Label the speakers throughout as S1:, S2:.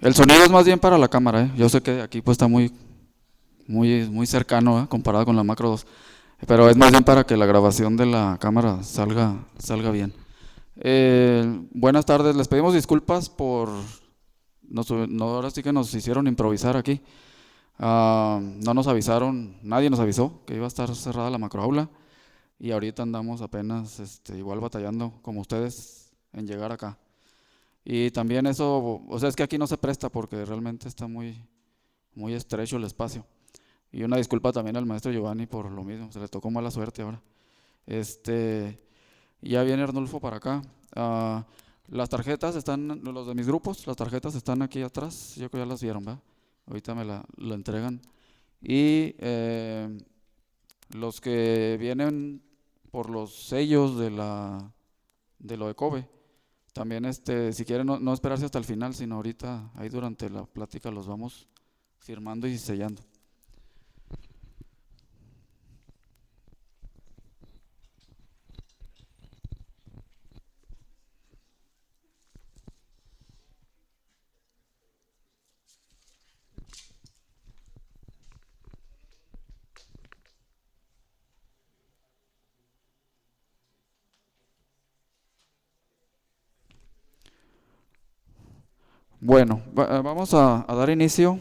S1: El sonido es más bien para la cámara, ¿eh? Yo sé que aquí pues está muy cercano, ¿eh? Comparado con la Macro 2, pero es más bien para que la grabación de la cámara salga bien. Buenas tardes, les pedimos disculpas por, no, ahora sí que nos hicieron improvisar aquí. No nos avisaron, nadie nos avisó que iba a estar cerrada la macroaula y ahorita andamos apenas igual batallando como ustedes en llegar acá. Y también eso, o sea, es que aquí no se presta porque realmente está muy estrecho el espacio. Y una disculpa también al maestro Giovanni por lo mismo, se le tocó mala suerte ahora. Este, ya viene Arnulfo para acá. Ah, las tarjetas están, los de mis grupos, las tarjetas están aquí atrás, yo creo que ya las vieron, ¿va? Ahorita me la entregan. Y los que vienen por los sellos de lo de Kobe, también si quieren no esperarse hasta el final, sino ahorita ahí durante la plática los vamos firmando y sellando. Bueno, vamos a dar inicio.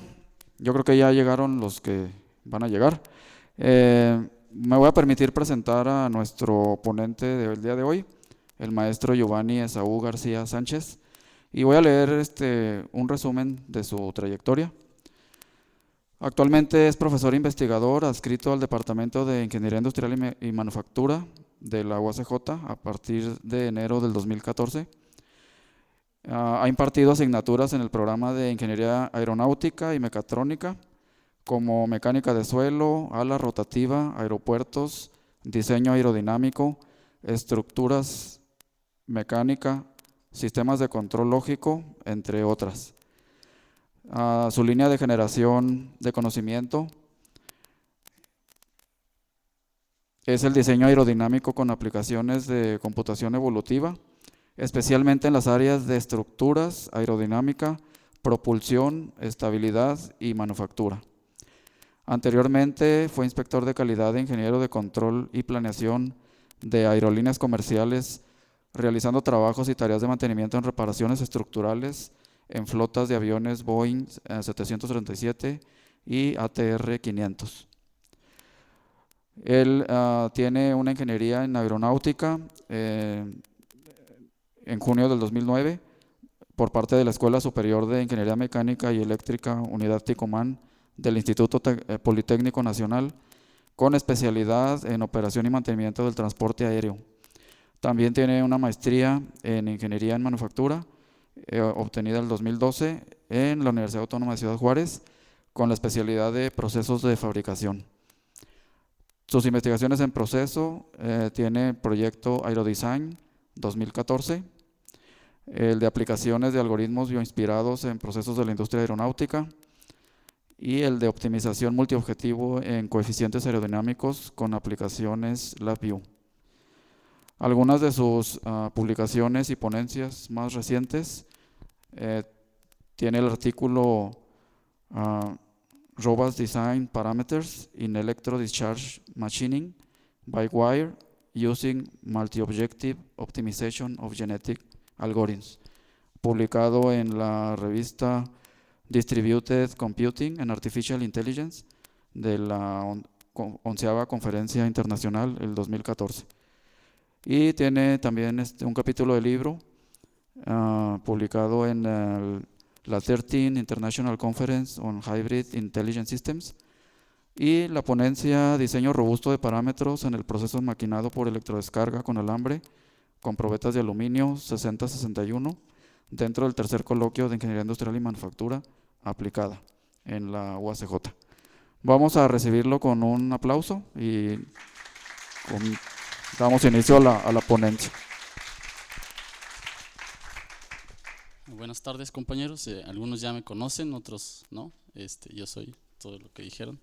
S1: Yo creo que ya llegaron los que van a llegar. Me voy a permitir presentar a nuestro ponente del día de hoy, el maestro Giovanni Esaú García Sánchez, y voy a leer un resumen de su trayectoria. Actualmente es profesor investigador adscrito al Departamento de Ingeniería Industrial y Manufactura de la UACJ a partir de enero del 2014. Ha impartido asignaturas en el programa de Ingeniería Aeronáutica y Mecatrónica, como mecánica de suelo, ala rotativa, aeropuertos, diseño aerodinámico, estructuras mecánica, sistemas de control lógico, entre otras. Su línea de generación de conocimiento es el diseño aerodinámico con aplicaciones de computación evolutiva, especialmente en las áreas de estructuras, aerodinámica, propulsión, estabilidad y manufactura. Anteriormente fue inspector de calidad e ingeniero de control y planeación de aerolíneas comerciales, realizando trabajos y tareas de mantenimiento en reparaciones estructurales en flotas de aviones Boeing 737 y ATR 500. Él tiene una ingeniería en aeronáutica en junio del 2009 por parte de la Escuela Superior de Ingeniería Mecánica y Eléctrica Unidad Ticomán del Instituto Politécnico Nacional, con especialidad en operación y mantenimiento del transporte aéreo. También tiene una maestría en Ingeniería en Manufactura, obtenida en el 2012 en la Universidad Autónoma de Ciudad Juárez, con la especialidad de procesos de fabricación. Sus investigaciones en proceso tiene proyecto Aerodesign 2014, el de aplicaciones de algoritmos bioinspirados en procesos de la industria aeronáutica y el de optimización multiobjetivo en coeficientes aerodinámicos con aplicaciones LabVIEW. Algunas de sus publicaciones y ponencias más recientes tiene el artículo Robust Design Parameters in Electro Discharge Machining by Wire Using Multi-Objective Optimization of Genetic Algorithms, publicado en la revista Distributed Computing and Artificial Intelligence de la 11ª Conferencia Internacional, el 2014. Y tiene también un capítulo de libro publicado en la 13th International Conference on Hybrid Intelligent Systems y la ponencia Diseño robusto de parámetros en el proceso maquinado por electrodescarga con alambre con probetas de aluminio 6061 dentro del tercer coloquio de Ingeniería Industrial y Manufactura aplicada en la UACJ. Vamos a recibirlo con un aplauso y damos inicio a la ponencia.
S2: Buenas tardes, compañeros. Algunos ya me conocen, otros no. Yo soy todo lo que dijeron.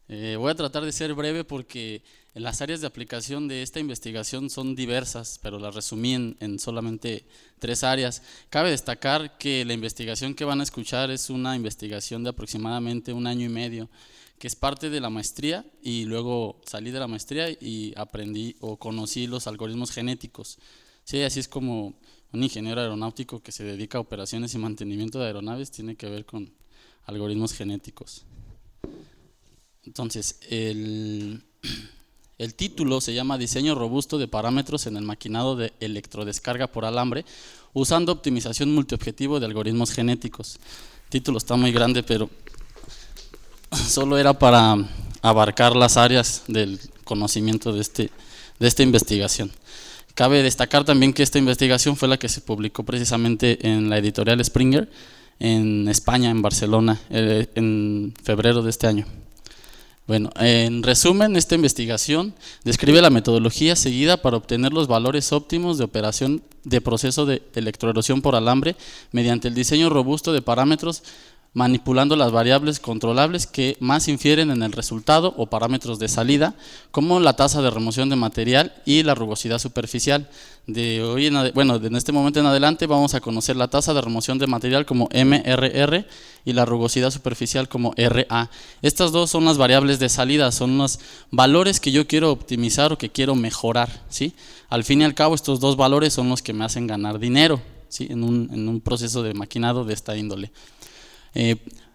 S2: Voy a tratar de ser breve porque las áreas de aplicación de esta investigación son diversas, pero las resumí en solamente 3 áreas. Cabe destacar que la investigación que van a escuchar es una investigación de aproximadamente 1 año y medio, que es parte de la maestría, y luego salí de la maestría y aprendí o conocí los algoritmos genéticos. Sí, así es como un ingeniero aeronáutico que se dedica a operaciones y mantenimiento de aeronaves tiene que ver con algoritmos genéticos. Entonces, el título se llama Diseño robusto de parámetros en el maquinado de electrodescarga por alambre usando optimización multiobjetivo de algoritmos genéticos. El título está muy grande, pero solo era para abarcar las áreas del conocimiento de esta investigación. Cabe destacar también que esta investigación fue la que se publicó precisamente en la editorial Springer en España, en Barcelona, en febrero de este año. Bueno, en resumen, esta investigación describe la metodología seguida para obtener los valores óptimos de operación de proceso de electroerosión por alambre mediante el diseño robusto de parámetros manipulando las variables controlables que más infieren en el resultado o parámetros de salida, como la tasa de remoción de material y la rugosidad superficial. En este momento en adelante vamos a conocer la tasa de remoción de material como MRR y la rugosidad superficial como RA. Estas dos son las variables de salida, son los valores que yo quiero optimizar o que quiero mejorar, ¿sí? Al fin y al cabo, estos dos valores son los que me hacen ganar dinero, ¿sí? en un proceso de maquinado de esta índole.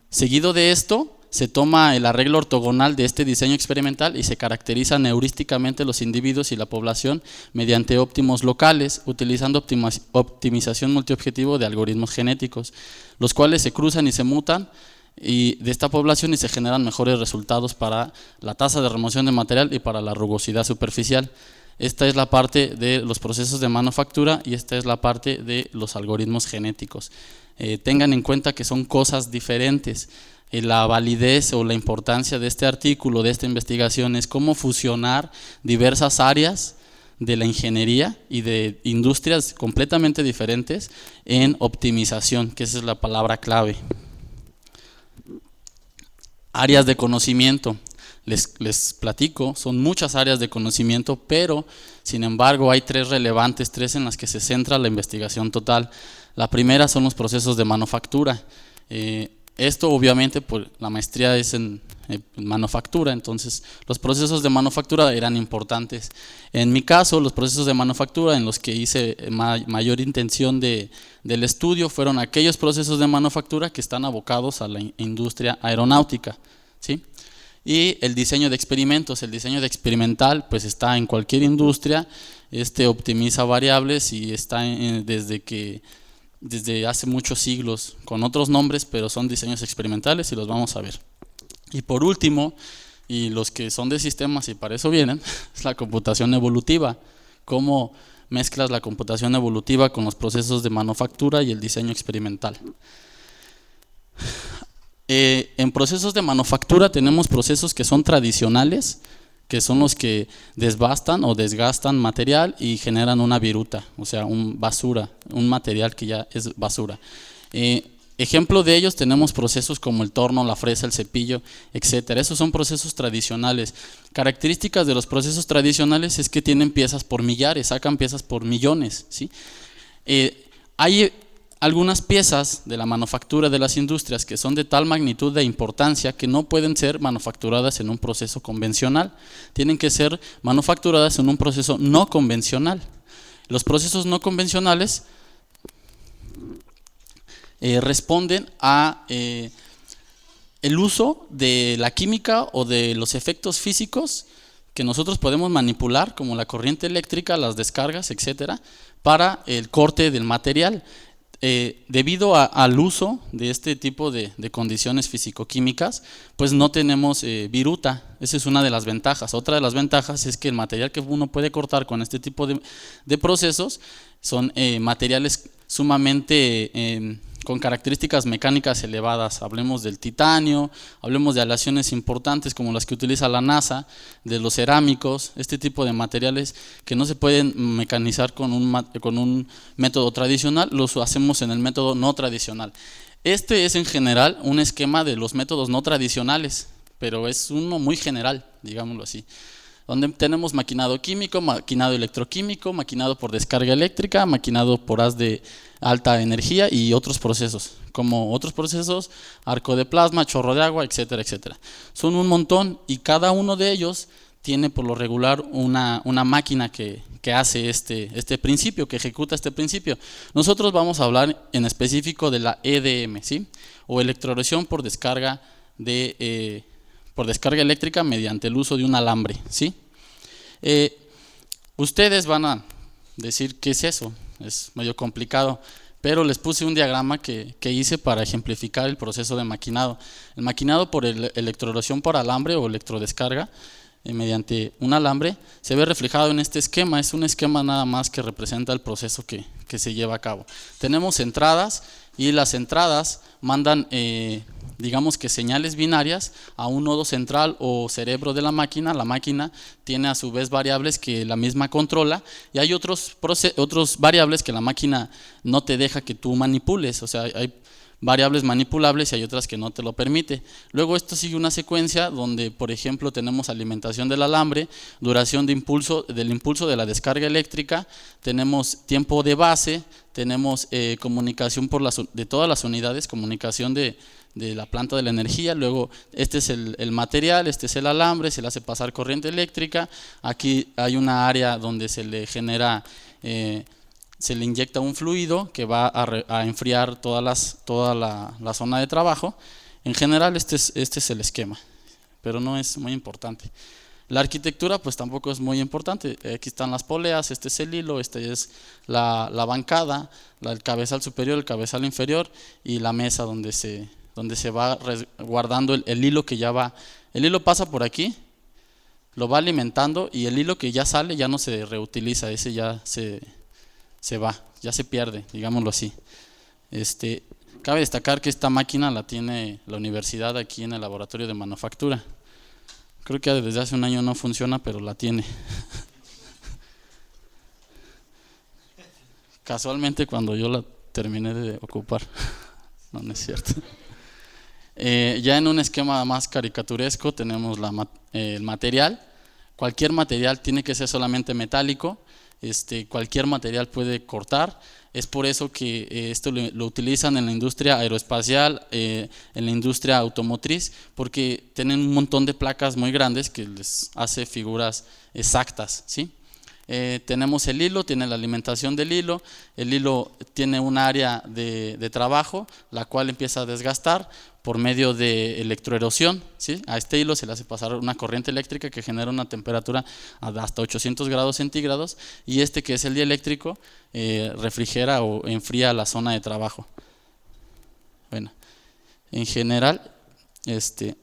S2: Seguido de esto, se toma el arreglo ortogonal de este diseño experimental y se caracterizan heurísticamente los individuos y la población mediante óptimos locales, utilizando optimización multiobjetivo de algoritmos genéticos, los cuales se cruzan y se mutan de esta población y se generan mejores resultados para la tasa de remoción de material y para la rugosidad superficial. Esta es la parte de los procesos de manufactura y esta es la parte de los algoritmos genéticos. Tengan en cuenta que son cosas diferentes. La validez o la importancia de este artículo, de esta investigación, es cómo fusionar diversas áreas de la ingeniería y de industrias completamente diferentes en optimización, que esa es la palabra clave. Áreas de conocimiento. Les platico, son muchas áreas de conocimiento, pero sin embargo hay 3 relevantes, 3 en las que se centra la investigación total. La primera son los procesos de manufactura. Esto obviamente por la maestría es en manufactura, entonces los procesos de manufactura eran importantes. En mi caso, los procesos de manufactura en los que hice mayor intención del estudio fueron aquellos procesos de manufactura que están abocados a la industria aeronáutica, ¿sí? Y el diseño de experimentos. El diseño de experimental pues está en cualquier industria, optimiza variables y está desde hace muchos siglos con otros nombres, pero son diseños experimentales y los vamos a ver. Y por último, y los que son de sistemas y para eso vienen, es la computación evolutiva. Cómo mezclas la computación evolutiva con los procesos de manufactura y el diseño experimental. En procesos de manufactura tenemos procesos que son tradicionales, que son los que desbastan o desgastan material y generan una viruta, o sea, basura, un material que ya es basura. Ejemplo de ellos tenemos procesos como el torno, la fresa, el cepillo, etcétera. Esos son procesos tradicionales. Características de los procesos tradicionales es que tienen piezas por millares, sacan piezas por millones, ¿sí? Hay algunas piezas de la manufactura de las industrias que son de tal magnitud de importancia que no pueden ser manufacturadas en un proceso convencional, tienen que ser manufacturadas en un proceso no convencional. Los procesos no convencionales responden a el uso de la química o de los efectos físicos que nosotros podemos manipular, como la corriente eléctrica, las descargas, etcétera, para el corte del material. Debido al uso de este tipo de condiciones físico-químicas, pues no tenemos viruta. Esa es una de las ventajas. Otra de las ventajas es que el material que uno puede cortar con este tipo de procesos son materiales sumamente con características mecánicas elevadas. Hablemos del titanio, hablemos de aleaciones importantes como las que utiliza la NASA, de los cerámicos, este tipo de materiales que no se pueden mecanizar con un método tradicional, los hacemos en el método no tradicional. Este es en general un esquema de los métodos no tradicionales, pero es uno muy general, digámoslo así, donde tenemos maquinado químico, maquinado electroquímico, maquinado por descarga eléctrica, maquinado por haz de alta energía y otros procesos, como otros procesos, arco de plasma, chorro de agua, etcétera, etcétera. Son un montón y cada uno de ellos tiene por lo regular una máquina que hace este principio, que ejecuta este principio. Nosotros vamos a hablar en específico de la EDM, ¿sí? O electroerosión por descarga eléctrica mediante el uso de un alambre, ¿sí? Ustedes van a decir ¿qué es eso? Es medio complicado, pero les puse un diagrama que hice para ejemplificar el proceso de maquinado. El maquinado por electroerosión por alambre o electrodescarga mediante un alambre se ve reflejado en este esquema. Es un esquema nada más que representa el proceso que se lleva a cabo. Tenemos entradas y las entradas mandan digamos que señales binarias a un nodo central o cerebro de la máquina. La máquina tiene a su vez variables que la misma controla y hay otros variables que la máquina no te deja que tú manipules, o sea, hay variables manipulables y hay otras que no te lo permite. Luego esto sigue una secuencia donde, por ejemplo, tenemos alimentación del alambre, duración del impulso de la descarga eléctrica, tenemos tiempo de base, tenemos comunicación de todas las unidades, comunicación de la planta de la energía. Luego este es el material, este es el alambre, se le hace pasar corriente eléctrica. Aquí hay una área donde se le genera se le inyecta un fluido que va a enfriar toda la zona de trabajo. En general este es el esquema, pero no es muy importante. La arquitectura pues tampoco es muy importante. Aquí están las poleas, este es el hilo, este es la bancada, el cabezal superior, el cabezal inferior y la mesa donde se va guardando el hilo que ya va. El hilo pasa por aquí, lo va alimentando y el hilo que ya sale ya no se reutiliza, ese ya se va, ya se pierde, digámoslo así. Cabe destacar que esta máquina la tiene la universidad aquí en el laboratorio de manufactura. Creo que desde hace un año no funciona, pero la tiene. Casualmente cuando yo la terminé de ocupar. No es cierto. Ya en un esquema más caricaturesco tenemos el material. Cualquier material tiene que ser solamente metálico. Cualquier material puede cortar. Es por eso que esto lo utilizan en la industria aeroespacial, en la industria automotriz, porque tienen un montón de placas muy grandes que les hace figuras exactas, ¿sí? Tenemos el hilo, tiene la alimentación del hilo, el hilo tiene un área de trabajo, la cual empieza a desgastar por medio de electroerosión, ¿sí? A este hilo se le hace pasar una corriente eléctrica que genera una temperatura de hasta 800 grados centígrados y que es el dieléctrico refrigera o enfría la zona de trabajo. Bueno, en general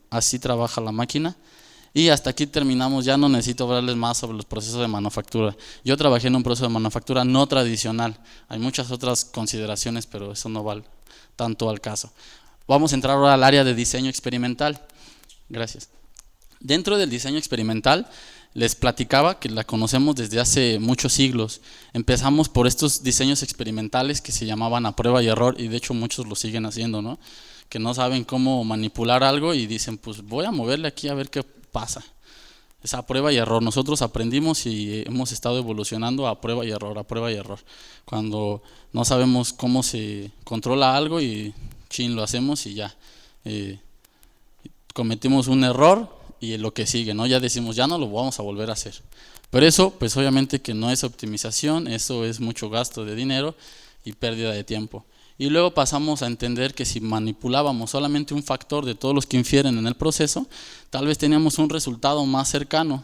S2: así trabaja la máquina. Y hasta aquí terminamos, ya no necesito hablarles más sobre los procesos de manufactura. Yo trabajé en un proceso de manufactura no tradicional, hay muchas otras consideraciones, pero eso no va tanto al caso. Vamos a entrar ahora al área de diseño experimental. Gracias. Dentro del diseño experimental, les platicaba que la conocemos desde hace muchos siglos. Empezamos por estos diseños experimentales que se llamaban a prueba y error, y de hecho muchos lo siguen haciendo, ¿no? Que no saben cómo manipular algo y dicen, pues voy a moverle aquí a ver qué pasa. Es a prueba y error. Nosotros aprendimos y hemos estado evolucionando a prueba y error, a prueba y error. Cuando no sabemos cómo se controla algo y lo hacemos y ya cometimos un error y lo que sigue, ¿no? Ya decimos, ya no lo vamos a volver a hacer. Pero eso, pues obviamente que no es optimización, eso es mucho gasto de dinero y pérdida de tiempo. Y luego pasamos a entender que si manipulábamos solamente un factor de todos los que infieren en el proceso, tal vez teníamos un resultado más cercano,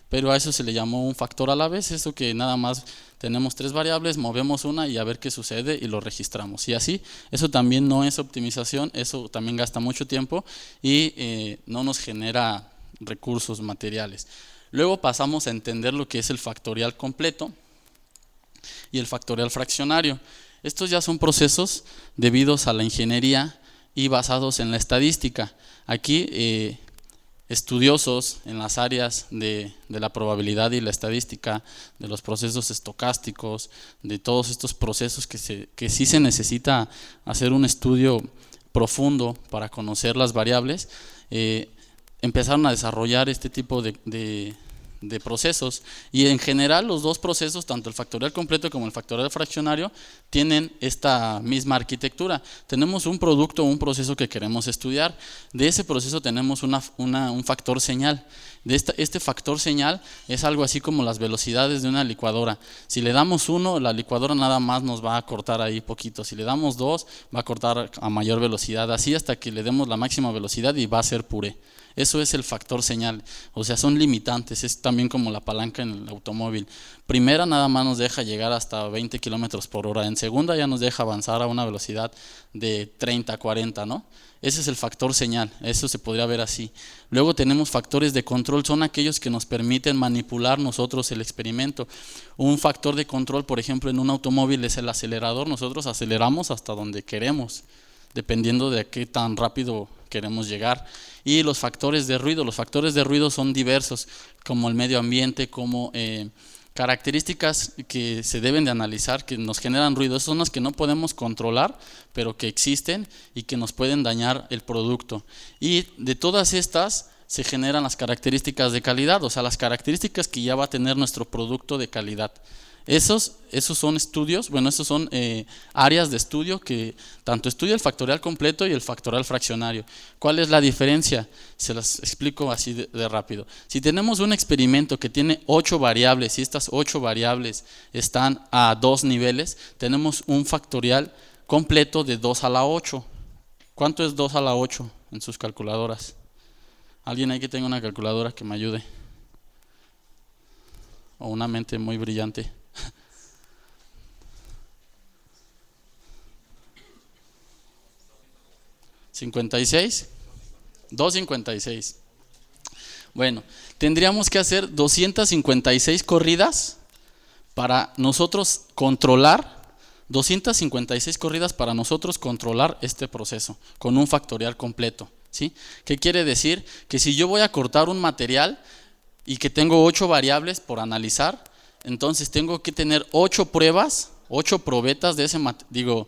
S2: pero a eso se le llamó un factor a la vez, eso que nada más tenemos 3 variables, movemos una y a ver qué sucede y lo registramos. Y así, eso también no es optimización, eso también gasta mucho tiempo y no nos genera recursos materiales. Luego pasamos a entender lo que es el factorial completo y el factorial fraccionario. Estos ya son procesos debidos a la ingeniería y basados en la estadística. Aquí estudiosos en las áreas de la probabilidad y la estadística, de los procesos estocásticos, de todos estos procesos que sí se necesita hacer un estudio profundo para conocer las variables, empezaron a desarrollar este tipo de procesos, y en general los dos procesos, tanto el factorial completo como el factorial fraccionario, tienen esta misma arquitectura. Tenemos un producto o un proceso que queremos estudiar. De ese proceso tenemos un factor señal. Este factor señal es algo así como las velocidades de una licuadora. Si le damos 1, la licuadora nada más nos va a cortar ahí poquito. Si le damos 2, va a cortar a mayor velocidad, así hasta que le demos la máxima velocidad y va a ser puré. Eso es el factor señal, o sea, son limitantes, es también como la palanca en el automóvil. Primera nada más nos deja llegar hasta 20 kilómetros por hora, en segunda ya nos deja avanzar a una velocidad de 30, 40, ¿no? Ese es el factor señal, eso se podría ver así. Luego tenemos factores de control, son aquellos que nos permiten manipular nosotros el experimento. Un factor de control, por ejemplo, en un automóvil es el acelerador, nosotros aceleramos hasta donde queremos, dependiendo de qué tan rápido queremos llegar. Y los factores de ruido son diversos, como el medio ambiente, como características que se deben de analizar, que nos generan ruido. Esas son las que no podemos controlar, pero que existen y que nos pueden dañar el producto. Y de todas estas se generan las características de calidad, o sea, las características que ya va a tener nuestro producto de calidad. Esos son estudios, bueno, esos son áreas de estudio que tanto estudia el factorial completo y el factorial fraccionario. ¿Cuál es la diferencia? Se las explico así de rápido. Si tenemos un experimento que tiene 8 variables y estas 8 variables están a 2 niveles, tenemos un factorial completo de 2 a la 8. ¿Cuánto es 2 a la 8 en sus calculadoras? ¿Alguien ahí que tenga una calculadora que me ayude? O una mente muy brillante. ¿56? 256. Bueno, tendríamos que hacer 256 corridas para nosotros controlar, 256 corridas para nosotros controlar este proceso con un factorial completo, ¿sí? ¿Qué quiere decir? Que si yo voy a cortar un material y que tengo 8 variables por analizar, entonces tengo que tener 8 pruebas, 8 probetas de ese material,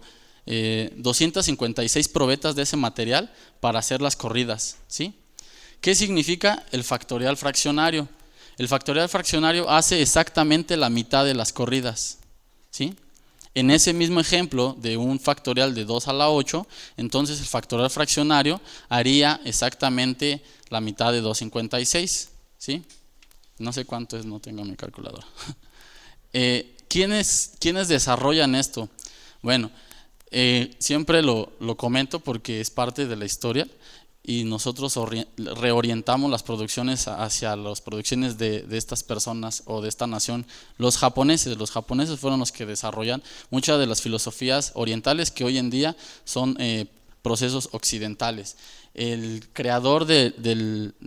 S2: 256 probetas de ese material para hacer las corridas, ¿sí? ¿Qué significa el factorial fraccionario? El factorial fraccionario hace exactamente la mitad de las corridas, ¿sí? En ese mismo ejemplo de un factorial de 2 a la 8, entonces el factorial fraccionario haría exactamente la mitad de 256, ¿sí? No sé cuánto es, no tengo mi calculadora. ¿Quiénes desarrollan esto? Bueno, siempre lo comento porque es parte de la historia y nosotros reorientamos las producciones hacia las producciones de estas personas o de esta nación. Los japoneses fueron los que desarrollan muchas de las filosofías orientales que hoy en día son procesos occidentales. El creador de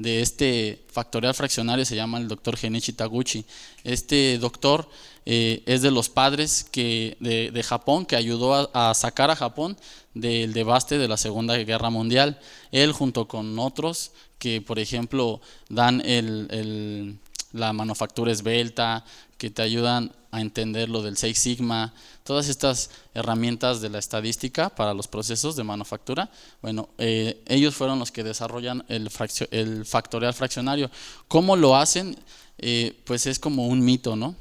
S2: este factorial fraccionario se llama el doctor Genichi Taguchi. Este doctor es de los padres de Japón, que ayudó a sacar a Japón del devaste de la Segunda Guerra Mundial. Él, junto con otros que, por ejemplo, dan la manufactura esbelta, que te ayudan a entender lo del Six Sigma, todas estas herramientas de la estadística para los procesos de manufactura. Bueno, ellos fueron los que desarrollan el factorial fraccionario. ¿Cómo lo hacen? Pues es como un mito, ¿no?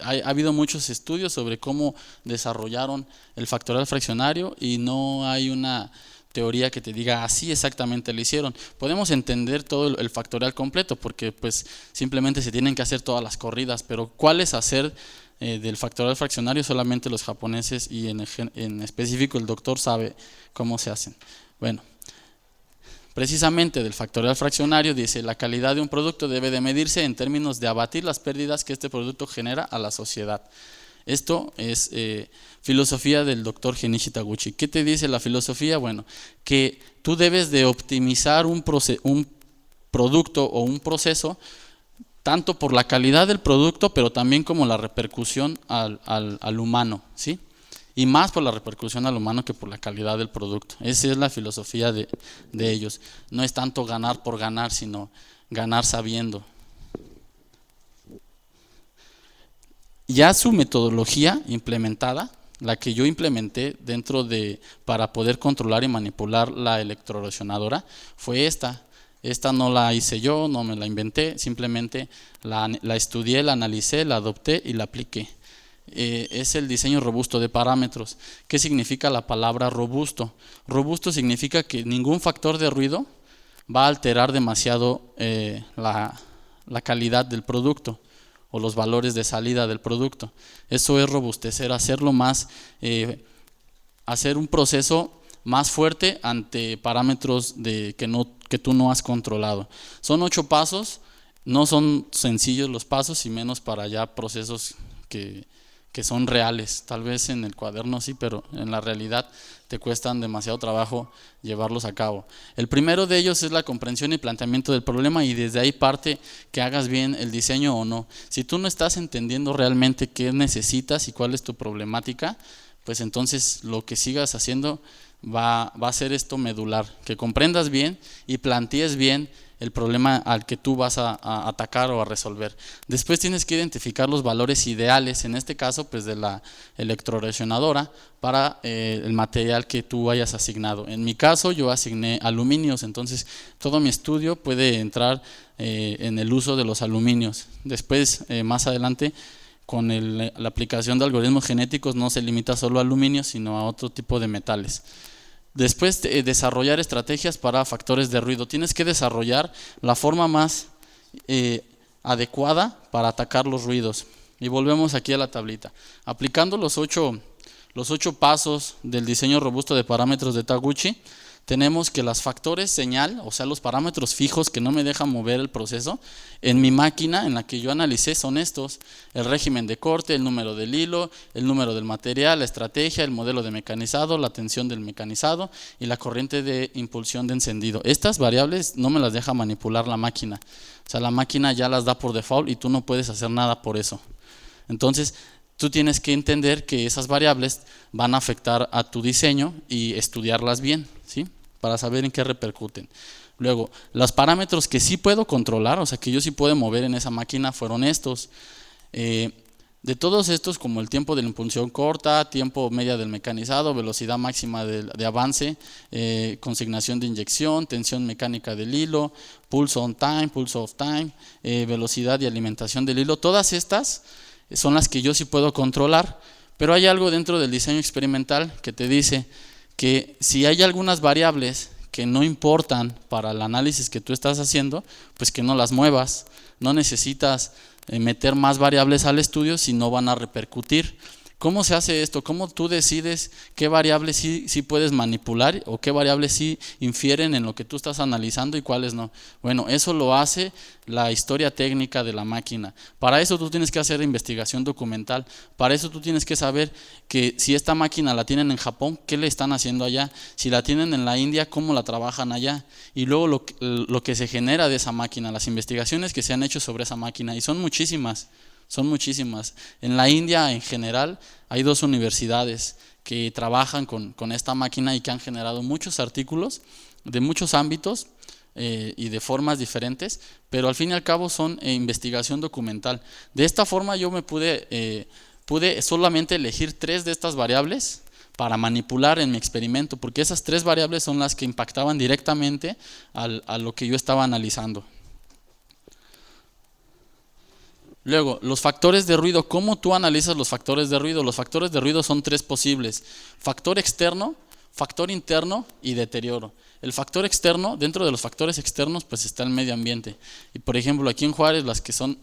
S2: Ha habido muchos estudios sobre cómo desarrollaron el factorial fraccionario y no hay una teoría que te diga así exactamente lo hicieron. Podemos entender todo el factorial completo porque pues simplemente se tienen que hacer todas las corridas, pero cuáles hacer del factorial fraccionario solamente los japoneses y en específico el doctor sabe cómo se hacen. Bueno, precisamente del factorial fraccionario dice: la calidad de un producto debe de medirse en términos de abatir las pérdidas que este producto genera a la sociedad. Esto es filosofía del doctor Genichi Taguchi. ¿Qué te dice la filosofía? Bueno, que tú debes de optimizar un producto o un proceso tanto por la calidad del producto, pero también como la repercusión al humano, ¿sí? Y más por la repercusión al humano que por la calidad del producto. Esa es la filosofía de ellos. No es tanto ganar por ganar, sino ganar sabiendo. Ya su metodología implementada, la que yo implementé para poder controlar y manipular la electroerosionadora, fue esta. Esta no la hice yo, no me la inventé, simplemente la estudié, la analicé, la adopté y la apliqué. Es el diseño robusto de parámetros. ¿Qué significa la palabra robusto? Robusto significa que ningún factor de ruido va a alterar demasiado la calidad del producto o los valores de salida del producto. Eso es robustecer, hacerlo más, hacer un proceso más fuerte ante parámetros que tú no has controlado. Son 8 pasos, no son sencillos los pasos y menos para ya procesos que son reales. Tal vez en el cuaderno sí, pero en la realidad te cuestan demasiado trabajo llevarlos a cabo. El primero de ellos es la comprensión y planteamiento del problema, y desde ahí parte que hagas bien el diseño o no. Si tú no estás entendiendo realmente qué necesitas y cuál es tu problemática, pues entonces lo que sigas haciendo va a ser esto medular, que comprendas bien y plantees bien el problema al que tú vas a atacar o a resolver. Después tienes que identificar los valores ideales, en este caso pues de la electroreaccionadora, para el material que tú hayas asignado. En mi caso yo asigné aluminios, entonces todo mi estudio puede entrar en el uso de los aluminios. Después más adelante, con la aplicación de algoritmos genéticos, no se limita solo a aluminio, sino a otro tipo de metales. Después, desarrollar estrategias para factores de ruido. Tienes que desarrollar la forma más adecuada para atacar los ruidos. Y volvemos aquí a la tablita. Aplicando los 8 pasos del diseño robusto de parámetros de Taguchi, tenemos que los factores señal, o sea, los parámetros fijos que no me dejan mover el proceso, en mi máquina en la que yo analicé son estos: el régimen de corte, el número del hilo, el número del material, la estrategia, el modelo de mecanizado, la tensión del mecanizado y la corriente de impulsión de encendido. Estas variables no me las deja manipular la máquina, o sea, la máquina ya las da por default y tú no puedes hacer nada por eso. Entonces, tú tienes que entender que esas variables van a afectar a tu diseño y estudiarlas bien, ¿sí? Para saber en qué repercuten. Luego, los parámetros que sí puedo controlar, o sea, que yo sí puedo mover en esa máquina, fueron estos. De todos estos, como el tiempo de la impulsión corta, tiempo media del mecanizado, velocidad máxima de avance, consignación de inyección, tensión mecánica del hilo, pulse on time, pulse off time, velocidad y alimentación del hilo, todas estas son las que yo sí puedo controlar. Pero hay algo dentro del diseño experimental que te dice que si hay algunas variables que no importan para el análisis que tú estás haciendo, pues que no las muevas. No necesitas meter más variables al estudio si no van a repercutir. ¿Cómo se hace esto? ¿Cómo tú decides qué variables sí puedes manipular o qué variables sí infieren en lo que tú estás analizando y cuáles no? Bueno, eso lo hace la historia técnica de la máquina. Para eso tú tienes que hacer investigación documental. Para eso tú tienes que saber que si esta máquina la tienen en Japón, ¿qué le están haciendo allá? Si la tienen en la India, ¿cómo la trabajan allá? Y luego lo que se genera de esa máquina, las investigaciones que se han hecho sobre esa máquina, y son muchísimas. Son muchísimas. En la India en general hay 2 universidades que trabajan con esta máquina y que han generado muchos artículos de muchos ámbitos y de formas diferentes, pero al fin y al cabo son investigación documental. De esta forma yo me pude solamente elegir 3 de estas variables para manipular en mi experimento, porque esas 3 variables son las que impactaban directamente a lo que yo estaba analizando. Luego, los factores de ruido. ¿Cómo tú analizas los factores de ruido? Los factores de ruido son 3 posibles: factor externo, factor interno y deterioro. El factor externo, dentro de los factores externos, pues está el medio ambiente. Y por ejemplo, aquí en Juárez, las que son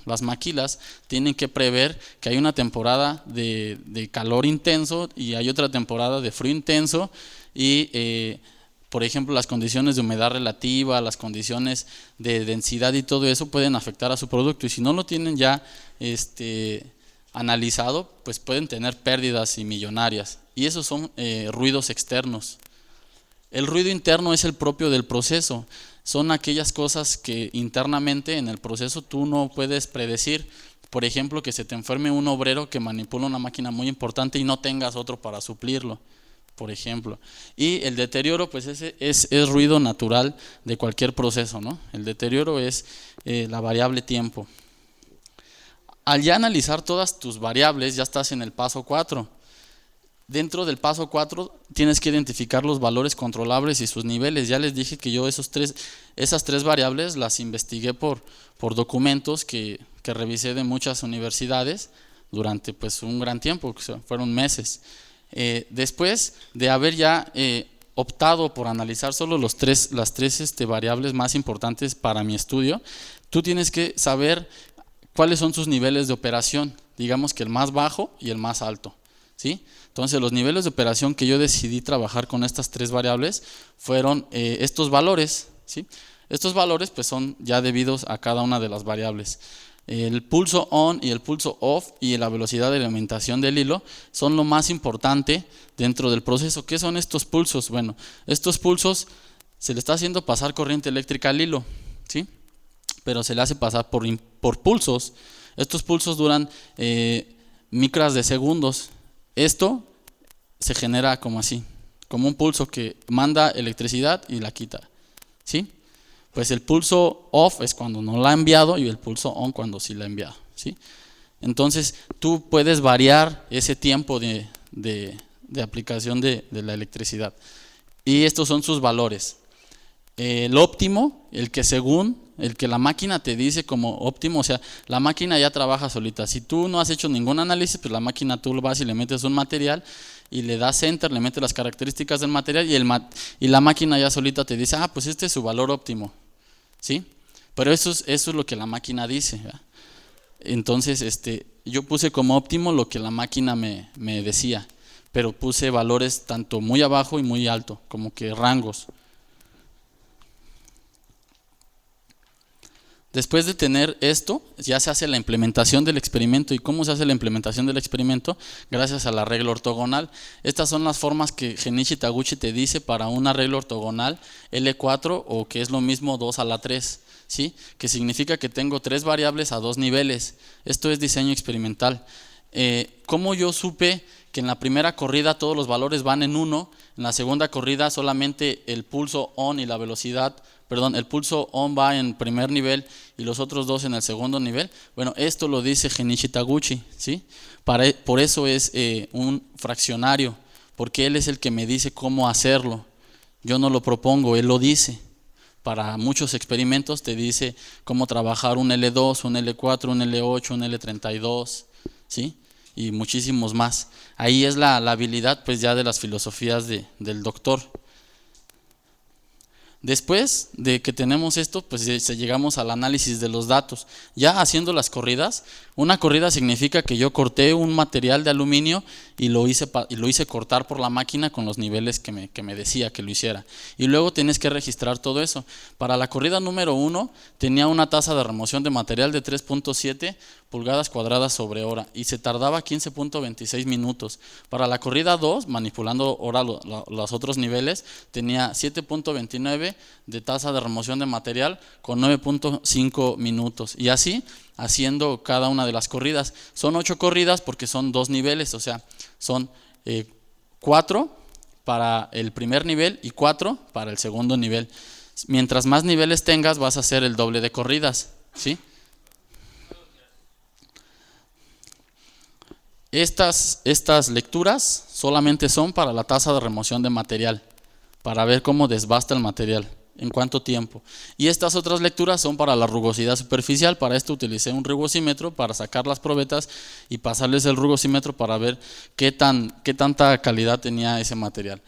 S2: las maquilas, tienen que prever que hay una temporada de calor intenso y hay otra temporada de frío intenso, y por ejemplo, las condiciones de humedad relativa, las condiciones de densidad y todo eso pueden afectar a su producto, y si no lo tienen ya analizado, pues pueden tener pérdidas y millonarias, y esos son ruidos externos. El ruido interno es el propio del proceso, son aquellas cosas que internamente en el proceso tú no puedes predecir. Por ejemplo, que se te enferme un obrero que manipula una máquina muy importante y no tengas otro para suplirlo, por ejemplo. Y el deterioro, pues ese es ruido natural de cualquier proceso, ¿no? El deterioro es la variable tiempo. Al ya analizar todas tus variables, ya estás en el paso 4. Dentro del paso 4 tienes que identificar los valores controlables y sus niveles. Ya les dije que yo esas tres variables las investigué por documentos que revisé de muchas universidades durante pues un gran tiempo, que fueron meses. Después de haber ya optado por analizar solo las tres variables más importantes para mi estudio, tú tienes que saber cuáles son sus niveles de operación, digamos que el más bajo y el más alto, ¿sí? Entonces los niveles de operación que yo decidí trabajar con estas tres variables fueron estos valores, ¿sí? Estos valores pues son ya debidos a cada una de las variables. El pulso on y el pulso off y la velocidad de alimentación del hilo son lo más importante dentro del proceso. ¿Qué son estos pulsos? Bueno, estos pulsos se le está haciendo pasar corriente eléctrica al hilo, ¿sí? Pero se le hace pasar por pulsos. Estos pulsos duran micras de segundos. Esto se genera como así, como un pulso que manda electricidad y la quita, ¿sí? Pues el pulso off es cuando no la ha enviado y el pulso on cuando sí la ha enviado, ¿sí? Entonces tú puedes variar ese tiempo de aplicación de la electricidad. Y estos son sus valores. El óptimo, el que la máquina te dice como óptimo, o sea, la máquina ya trabaja solita. Si tú no has hecho ningún análisis, pues la máquina tú vas y le metes un material y le das enter, le metes las características del material y la máquina ya solita te dice, pues este es su valor óptimo, ¿sí? Pero eso es lo que la máquina dice, ¿verdad? Entonces, yo puse como óptimo lo que la máquina me decía, pero puse valores tanto muy abajo y muy alto, como que rangos. Después de tener esto, ya se hace la implementación del experimento. ¿Y cómo se hace la implementación del experimento? Gracias al arreglo ortogonal. Estas son las formas que Genichi Taguchi te dice para un arreglo ortogonal L4 o que es lo mismo 2 a la 3, ¿sí? Que significa que tengo tres variables a dos niveles. Esto es diseño experimental. ¿Cómo yo supe que en la primera corrida todos los valores van en 1, en la segunda corrida solamente el pulso on y la velocidad, el pulso on va en primer nivel y los otros dos en el segundo nivel? Bueno, esto lo dice Genichi Taguchi, ¿sí? Por eso es un fraccionario, porque él es el que me dice cómo hacerlo. Yo no lo propongo, él lo dice. Para muchos experimentos te dice cómo trabajar un L2, un L4, un L8, un L32, ¿sí? Y muchísimos más. Ahí es la habilidad pues ya de las filosofías del doctor. Después de que tenemos esto, pues llegamos al análisis de los datos. Ya haciendo las corridas, una corrida significa que yo corté un material de aluminio y lo hice cortar por la máquina con los niveles que me decía que lo hiciera. Y luego tienes que registrar todo eso. Para la corrida número 1 tenía una tasa de remoción de material de 3.7 pulgadas cuadradas sobre hora y se tardaba 15.26 minutos. Para la corrida 2, manipulando ahora los otros niveles, tenía 7.29 de tasa de remoción de material con 9.5 minutos. Y así, haciendo cada una de las corridas. Son 8 corridas porque son 2 niveles, o sea, son 4 para el primer nivel y 4 para el segundo nivel. Mientras más niveles tengas, vas a hacer el doble de corridas, ¿sí? Estas lecturas solamente son para la tasa de remoción de material, para ver cómo desbasta el material, en cuánto tiempo. Y estas otras lecturas son para la rugosidad superficial. Para esto utilicé un rugosímetro para sacar las probetas y pasarles el rugosímetro para ver qué tanta calidad tenía ese material.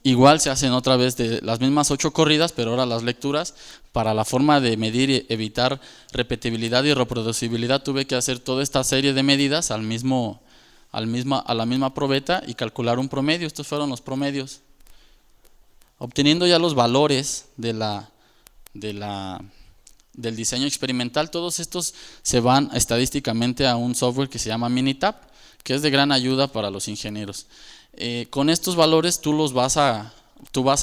S2: Igual se hacen otra vez de las mismas 8 corridas, pero ahora las lecturas, para la forma de medir y evitar repetibilidad y reproducibilidad, tuve que hacer toda esta serie de medidas a la misma probeta y calcular un promedio. Estos fueron los promedios. Obteniendo ya los valores del diseño experimental, todos estos se van estadísticamente a un software que se llama Minitab, que es de gran ayuda para los ingenieros. Con estos valores tú vas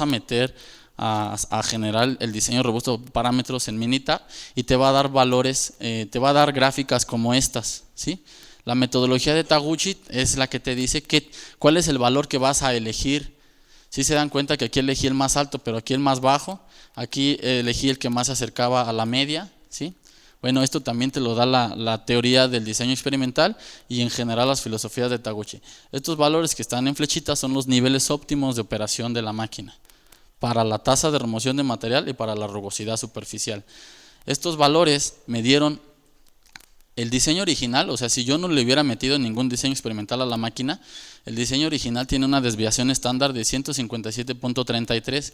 S2: a meter a generar el diseño robusto de parámetros en Minitab y te va a dar valores, te va a dar gráficas como estas, ¿sí? La metodología de Taguchi es la que te dice cuál es el valor que vas a elegir. Si se dan cuenta que aquí elegí el más alto, pero aquí el más bajo, aquí elegí el que más se acercaba a la media, ¿sí? Bueno, esto también te lo da la teoría del diseño experimental y en general las filosofías de Taguchi. Estos valores que están en flechitas son los niveles óptimos de operación de la máquina para la tasa de remoción de material y para la rugosidad superficial. Estos valores me dieron el diseño original, o sea, si yo no le hubiera metido ningún diseño experimental a la máquina, el diseño original tiene una desviación estándar de 157.33.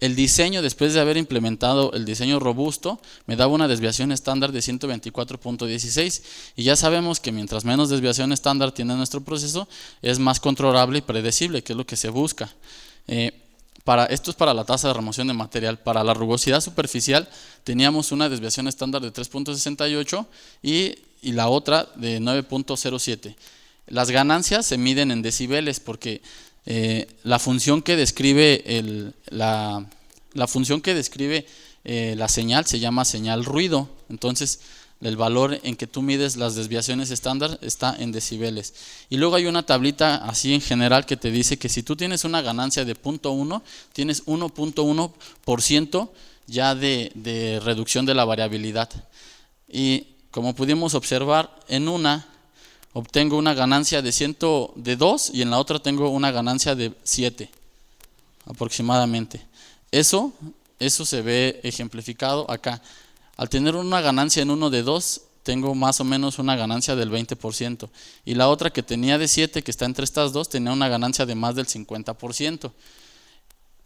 S2: El diseño, después de haber implementado el diseño robusto, me daba una desviación estándar de 124.16. Y ya sabemos que mientras menos desviación estándar tiene nuestro proceso, es más controlable y predecible, que es lo que se busca. Esto es para la tasa de remoción de material. Para la rugosidad superficial teníamos una desviación estándar de 3.68 y la otra de 9.07. Las ganancias se miden en decibeles porque la función que describe la señal se llama señal ruido. Entonces el valor en que tú mides las desviaciones estándar está en decibeles. Y luego hay una tablita así en general que te dice que si tú tienes una ganancia de 0.1, tienes 1.1% ya de reducción de la variabilidad. Y como pudimos observar, en una obtengo una ganancia de 2 y en la otra tengo una ganancia de 7 aproximadamente. Eso se ve ejemplificado acá. Al tener una ganancia en uno de 2, tengo más o menos una ganancia del 20%. Y la otra que tenía de 7, que está entre estas dos, tenía una ganancia de más del 50%.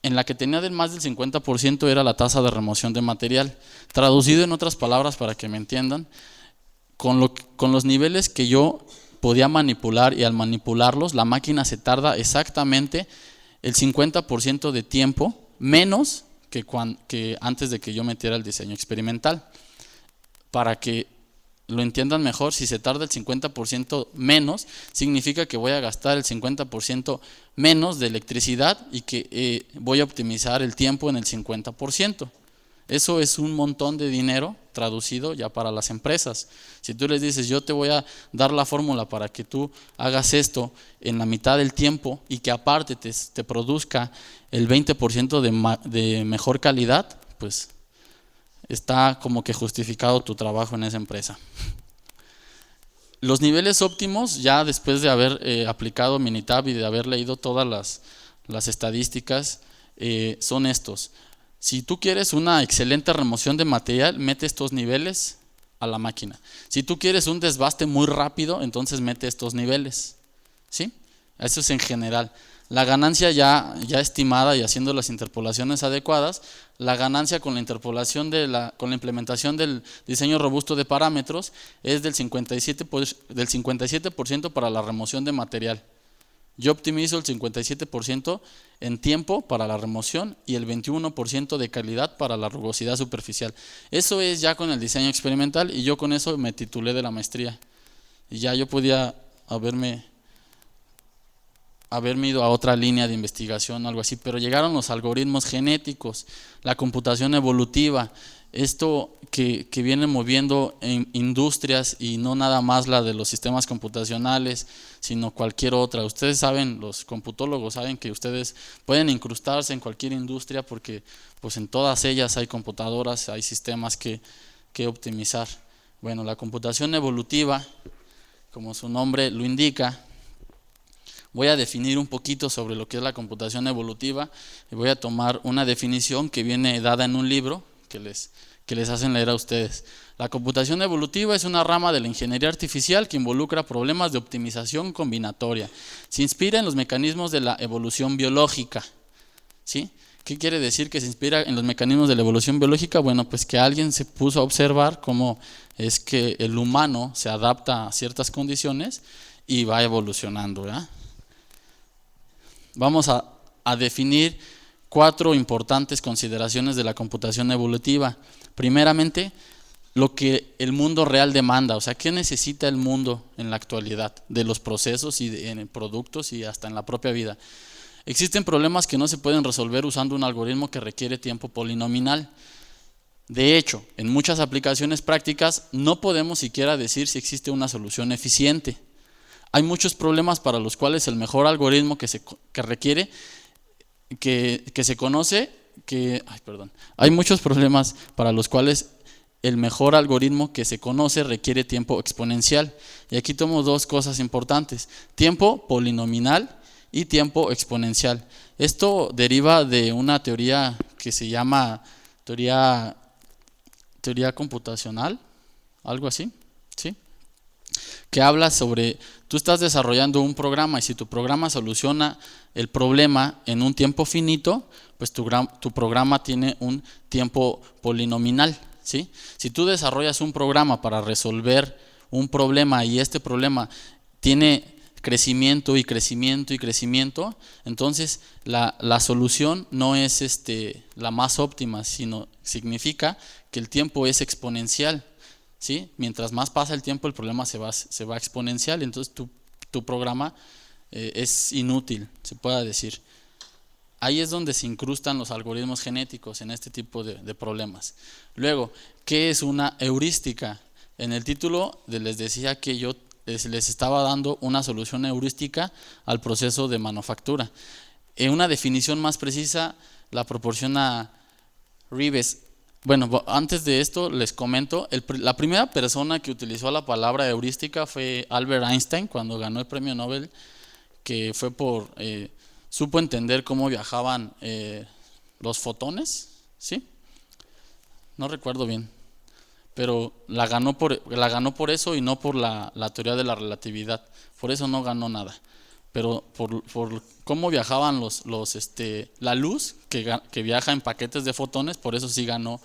S2: En la que tenía de más del 50% era la tasa de remoción de material. Traducido en otras palabras para que me entiendan, con los niveles que yo podía manipular y al manipularlos, la máquina se tarda exactamente el 50% de tiempo menos que antes de que yo metiera el diseño experimental. Para que lo entiendan mejor, si se tarda el 50% menos, significa que voy a gastar el 50% menos de electricidad y que voy a optimizar el tiempo en el 50%. Eso es un montón de dinero traducido ya para las empresas. Si tú les dices, yo te voy a dar la fórmula para que tú hagas esto en la mitad del tiempo y que aparte te produzca el 20% de mejor calidad, pues está como que justificado tu trabajo en esa empresa. Los niveles óptimos, ya después de haber aplicado Minitab y de haber leído todas las estadísticas, son estos. Si tú quieres una excelente remoción de material, mete estos niveles a la máquina. Si tú quieres un desbaste muy rápido, entonces mete estos niveles. ¿Sí? Eso es en general. La ganancia ya estimada y haciendo las interpolaciones adecuadas, la ganancia con la interpolación con la implementación del diseño robusto de parámetros es del 57% para la remoción de material. Yo optimizo el 57% en tiempo para la remoción y el 21% de calidad para la rugosidad superficial. Eso es ya con el diseño experimental y yo con eso me titulé de la maestría. Y ya yo podía haberme ido a otra línea de investigación o algo así, pero llegaron los algoritmos genéticos, la computación evolutiva, esto que viene moviendo en industrias y no nada más la de los sistemas computacionales, sino cualquier otra. Ustedes saben, los computólogos saben que ustedes pueden incrustarse en cualquier industria porque pues en todas ellas hay computadoras, hay sistemas que optimizar. Bueno, la computación evolutiva, como su nombre lo indica, voy a definir un poquito sobre lo que es la computación evolutiva y voy a tomar una definición que viene dada en un libro que les hacen leer a ustedes. La computación evolutiva es una rama de la ingeniería artificial que involucra problemas de optimización combinatoria. Se inspira en los mecanismos de la evolución biológica. ¿Sí? ¿Qué quiere decir que se inspira en los mecanismos de la evolución biológica? Bueno, pues que alguien se puso a observar cómo es que el humano se adapta a ciertas condiciones y va evolucionando, ¿verdad? Vamos a definir 4 importantes consideraciones de la computación evolutiva. Primeramente, lo que el mundo real demanda, o sea, ¿qué necesita el mundo en la actualidad de los procesos y en productos y hasta en la propia vida? Existen problemas que no se pueden resolver usando un algoritmo que requiere tiempo polinomial. De hecho, en muchas aplicaciones prácticas no podemos siquiera decir si existe una solución eficiente. Hay muchos problemas para los cuales el mejor algoritmo que requiere hay muchos problemas para los cuales el mejor algoritmo que se conoce requiere tiempo exponencial. Y aquí tomo dos cosas importantes: tiempo polinomial y tiempo exponencial. Esto deriva de una teoría que se llama teoría computacional, algo así, ¿sí? Que habla sobre, tú estás desarrollando un programa y si tu programa soluciona el problema en un tiempo finito, pues tu programa tiene un tiempo polinomial, ¿sí? Si tú desarrollas un programa para resolver un problema y este problema tiene crecimiento y crecimiento y crecimiento, entonces la solución no es la más óptima, sino significa que el tiempo es exponencial, ¿sí? Mientras más pasa el tiempo, el problema se va exponencial, entonces tu programa es inútil, se puede decir. Ahí es donde se incrustan los algoritmos genéticos en este tipo de problemas. Luego, ¿qué es una heurística? En el título les decía que yo les estaba dando una solución heurística al proceso de manufactura. Una definición más precisa la proporciona Rives. Bueno, antes de esto les comento, la primera persona que utilizó la palabra heurística fue Albert Einstein cuando ganó el premio Nobel, que fue supo entender cómo viajaban los fotones, ¿sí? No recuerdo bien, pero la ganó por eso y no por la teoría de la relatividad. Por eso no ganó nada, pero por cómo viajaban la luz que viaja en paquetes de fotones, por eso sí ganó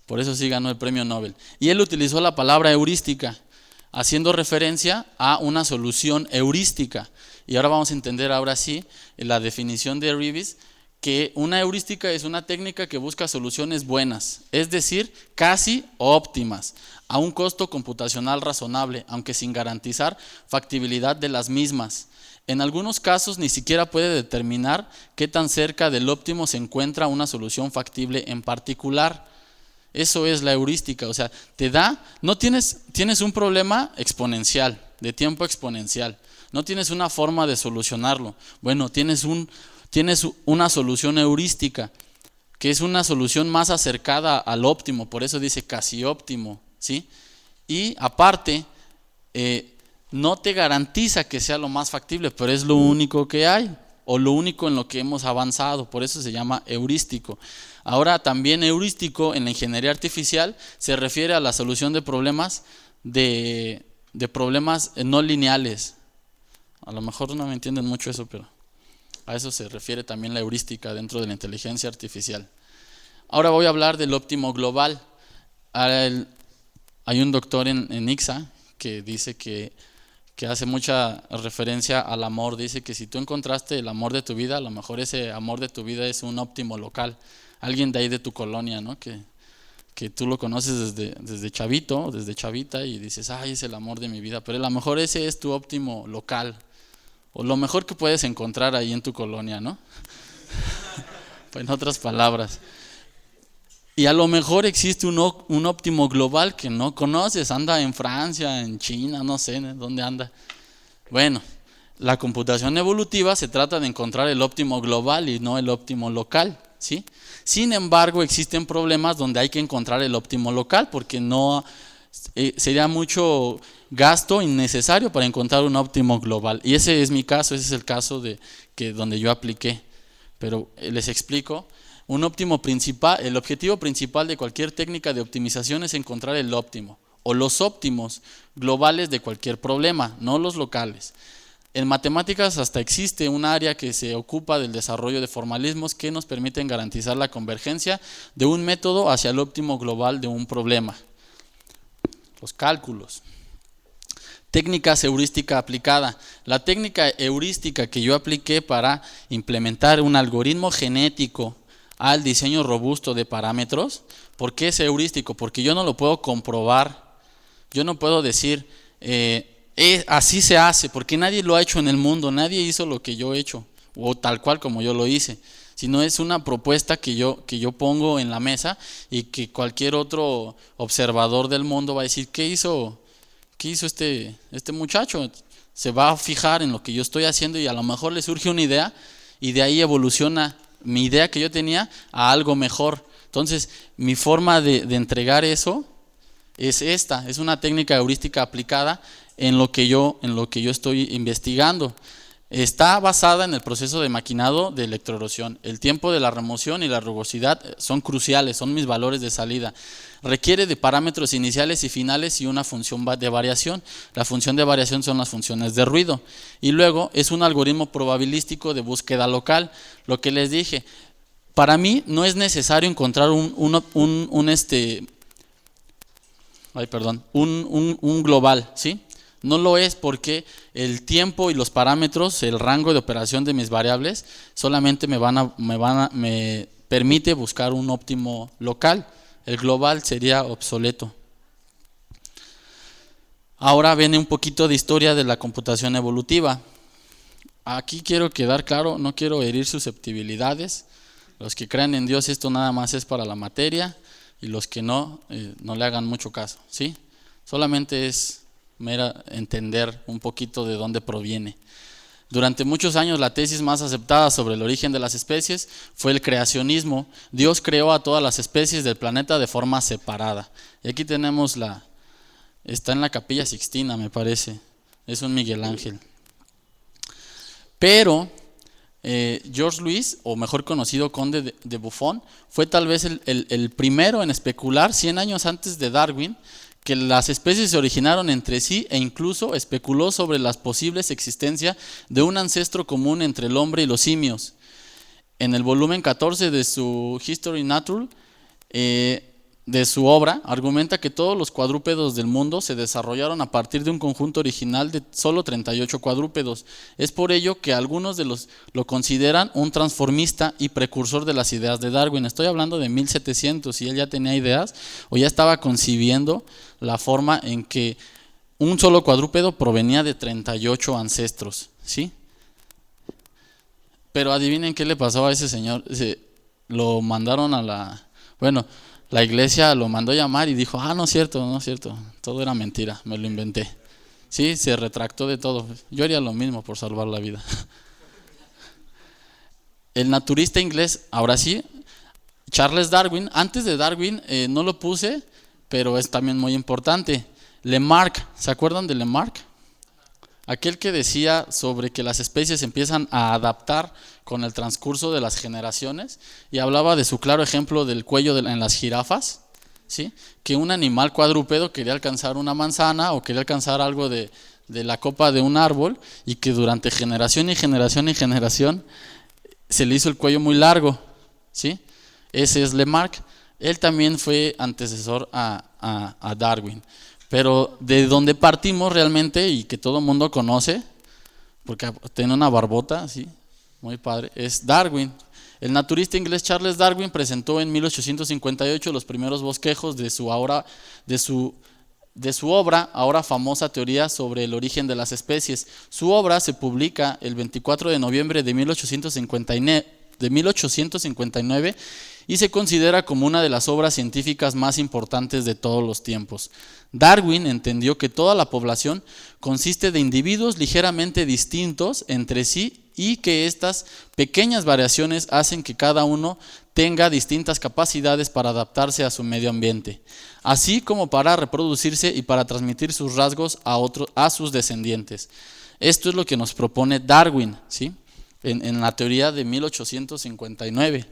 S2: por eso sí ganó el premio Nobel. Y él utilizó la palabra heurística, haciendo referencia a una solución heurística. Y ahora vamos a entender ahora sí la definición de Rives, que una heurística es una técnica que busca soluciones buenas, es decir, casi óptimas, a un costo computacional razonable, aunque sin garantizar factibilidad de las mismas. En algunos casos ni siquiera puede determinar qué tan cerca del óptimo se encuentra una solución factible en particular. Eso es la heurística, o sea, tienes un problema exponencial, de tiempo exponencial, no tienes una forma de solucionarlo. Bueno, tienes una solución heurística, que es una solución más acercada al óptimo, por eso dice casi óptimo, ¿sí? Y aparte, no te garantiza que sea lo más factible, pero es lo único que hay, o lo único en lo que hemos avanzado, por eso se llama heurístico. Ahora también heurístico en la ingeniería artificial se refiere a la solución de problemas de problemas no lineales. A lo mejor no me entienden mucho eso, pero a eso se refiere también la heurística dentro de la inteligencia artificial. Ahora voy a hablar del óptimo global. Hay un doctor en ICSA que dice que hace mucha referencia al amor. Dice que si tú encontraste el amor de tu vida, a lo mejor ese amor de tu vida es un óptimo local. Alguien de ahí de tu colonia, ¿no? Que tú lo conoces desde chavito, desde chavita, y dices, ay, es el amor de mi vida. Pero a lo mejor ese es tu óptimo local, o lo mejor que puedes encontrar ahí en tu colonia, ¿no? En otras palabras. Y a lo mejor existe un óptimo global que no conoces, anda en Francia, en China, no sé dónde anda. Bueno, la computación evolutiva se trata de encontrar el óptimo global y no el óptimo local, ¿sí? Sin embargo, existen problemas donde hay que encontrar el óptimo local, porque sería mucho gasto innecesario para encontrar un óptimo global. Y ese es mi caso, ese es el caso donde yo apliqué. Pero les explico. El objetivo principal de cualquier técnica de optimización es encontrar el óptimo o los óptimos globales de cualquier problema, no los locales. En matemáticas hasta existe un área que se ocupa del desarrollo de formalismos que nos permiten garantizar la convergencia de un método hacia el óptimo global de un problema. Los cálculos. Técnicas heurística aplicada. La técnica heurística que yo apliqué para implementar un algoritmo genético al diseño robusto de parámetros. ¿Por qué es heurístico? Porque yo no lo puedo comprobar. Yo no puedo decir, así se hace, porque nadie lo ha hecho en el mundo, nadie hizo lo que yo he hecho, o tal cual como yo lo hice, sino es una propuesta que yo pongo en la mesa y que cualquier otro observador del mundo va a decir, ¿qué hizo este muchacho? Se va a fijar en lo que yo estoy haciendo y a lo mejor le surge una idea y de ahí evoluciona mi idea que yo tenía a algo mejor. Entonces, mi forma de entregar eso es esta, es una técnica heurística aplicada en lo que yo estoy investigando. Está basada en el proceso de maquinado de electroerosión. El tiempo de la remoción y la rugosidad son cruciales, son mis valores de salida. Requiere de parámetros iniciales y finales y una función de variación. La función de variación son las funciones de ruido. Y luego es un algoritmo probabilístico de búsqueda local. Lo que les dije, para mí no es necesario encontrar un global, ¿sí? No lo es porque el tiempo y los parámetros, el rango de operación de mis variables, solamente me permite buscar un óptimo local. El global sería obsoleto. Ahora viene un poquito de historia de la computación evolutiva. Aquí quiero quedar claro, no quiero herir susceptibilidades. Los que crean en Dios, esto nada más es para la materia, y los que no le hagan mucho caso, ¿sí? Solamente es mera entender un poquito de dónde proviene. Durante muchos años la tesis más aceptada sobre el origen de las especies fue el creacionismo. Dios creó a todas las especies del planeta de forma separada. Y aquí tenemos está en la Capilla Sixtina, me parece, es un Miguel Ángel. Pero George Louis, o mejor conocido Conde de Buffon, fue tal vez el primero en especular 100 años antes de Darwin que las especies se originaron entre sí, e incluso especuló sobre la posible existencia de un ancestro común entre el hombre y los simios. En el volumen 14 de su History Natural, de su obra, argumenta que todos los cuadrúpedos del mundo se desarrollaron a partir de un conjunto original de solo 38 cuadrúpedos. Es por ello que algunos lo consideran un transformista y precursor de las ideas de Darwin. Estoy hablando de 1700, y él ya tenía ideas o ya estaba concibiendo la forma en que un solo cuadrúpedo provenía de 38 ancestros, ¿sí? Pero adivinen qué le pasó a ese señor. Lo mandaron la iglesia lo mandó llamar y dijo, no es cierto, todo era mentira, me lo inventé. Sí, se retractó de todo. Yo haría lo mismo por salvar la vida. El naturista inglés, ahora sí, Charles Darwin. Antes de Darwin no lo puse, pero es también muy importante. Lamarck, ¿se acuerdan de Lamarck? Aquel que decía sobre que las especies empiezan a adaptar con el transcurso de las generaciones, y hablaba de su claro ejemplo del cuello en las jirafas, ¿sí? Que un animal cuadrúpedo quería alcanzar una manzana o quería alcanzar algo de la copa de un árbol, y que durante generación y generación y generación se le hizo el cuello muy largo, ¿sí? Ese es Lamarck. Él también fue antecesor a Darwin. Pero de donde partimos realmente, y que todo el mundo conoce, porque tiene una barbota, ¿sí? Muy padre, es Darwin. El naturista inglés Charles Darwin presentó en 1858 los primeros bosquejos de su obra, ahora famosa teoría sobre el origen de las especies. Su obra se publica el 24 de noviembre de 1859 y se considera como una de las obras científicas más importantes de todos los tiempos. Darwin entendió que toda la población consiste de individuos ligeramente distintos entre sí, y que estas pequeñas variaciones hacen que cada uno tenga distintas capacidades para adaptarse a su medio ambiente, así como para reproducirse y para transmitir sus rasgos a sus descendientes. Esto es lo que nos propone Darwin, ¿sí? En la teoría de 1859.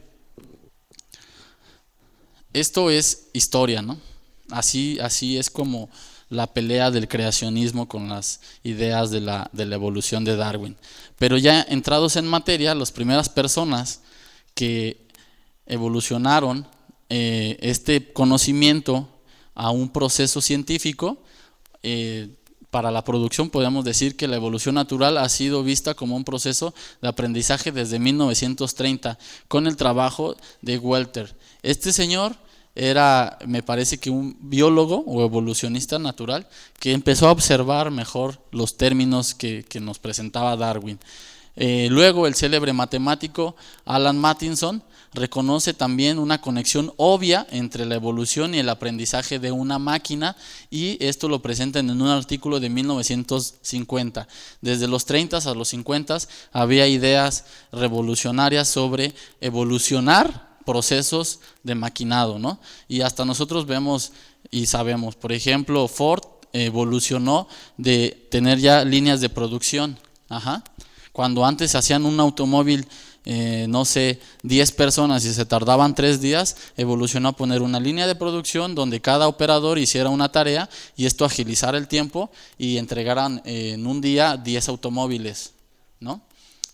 S2: Esto es historia, ¿no? Así es como la pelea del creacionismo con las ideas de la evolución de Darwin. Pero ya entrados en materia, las primeras personas que evolucionaron este conocimiento a un proceso científico, para la producción podemos decir que la evolución natural ha sido vista como un proceso de aprendizaje desde 1930 con el trabajo de Welter. Este señor era, me parece que un biólogo o evolucionista natural que empezó a observar mejor los términos que nos presentaba Darwin. Luego el célebre matemático Alan Matheson reconoce también una conexión obvia entre la evolución y el aprendizaje de una máquina, y esto lo presentan en un artículo de 1950. Desde los 30 a los 50 había ideas revolucionarias sobre evolucionar procesos de maquinado, ¿no? Y hasta nosotros vemos y sabemos, por ejemplo, Ford evolucionó de tener ya líneas de producción. Cuando antes hacían un automóvil, no sé, 10 personas y se tardaban 3 días, evolucionó a poner una línea de producción donde cada operador hiciera una tarea y esto agilizara el tiempo y entregaran en un día 10 automóviles, ¿no?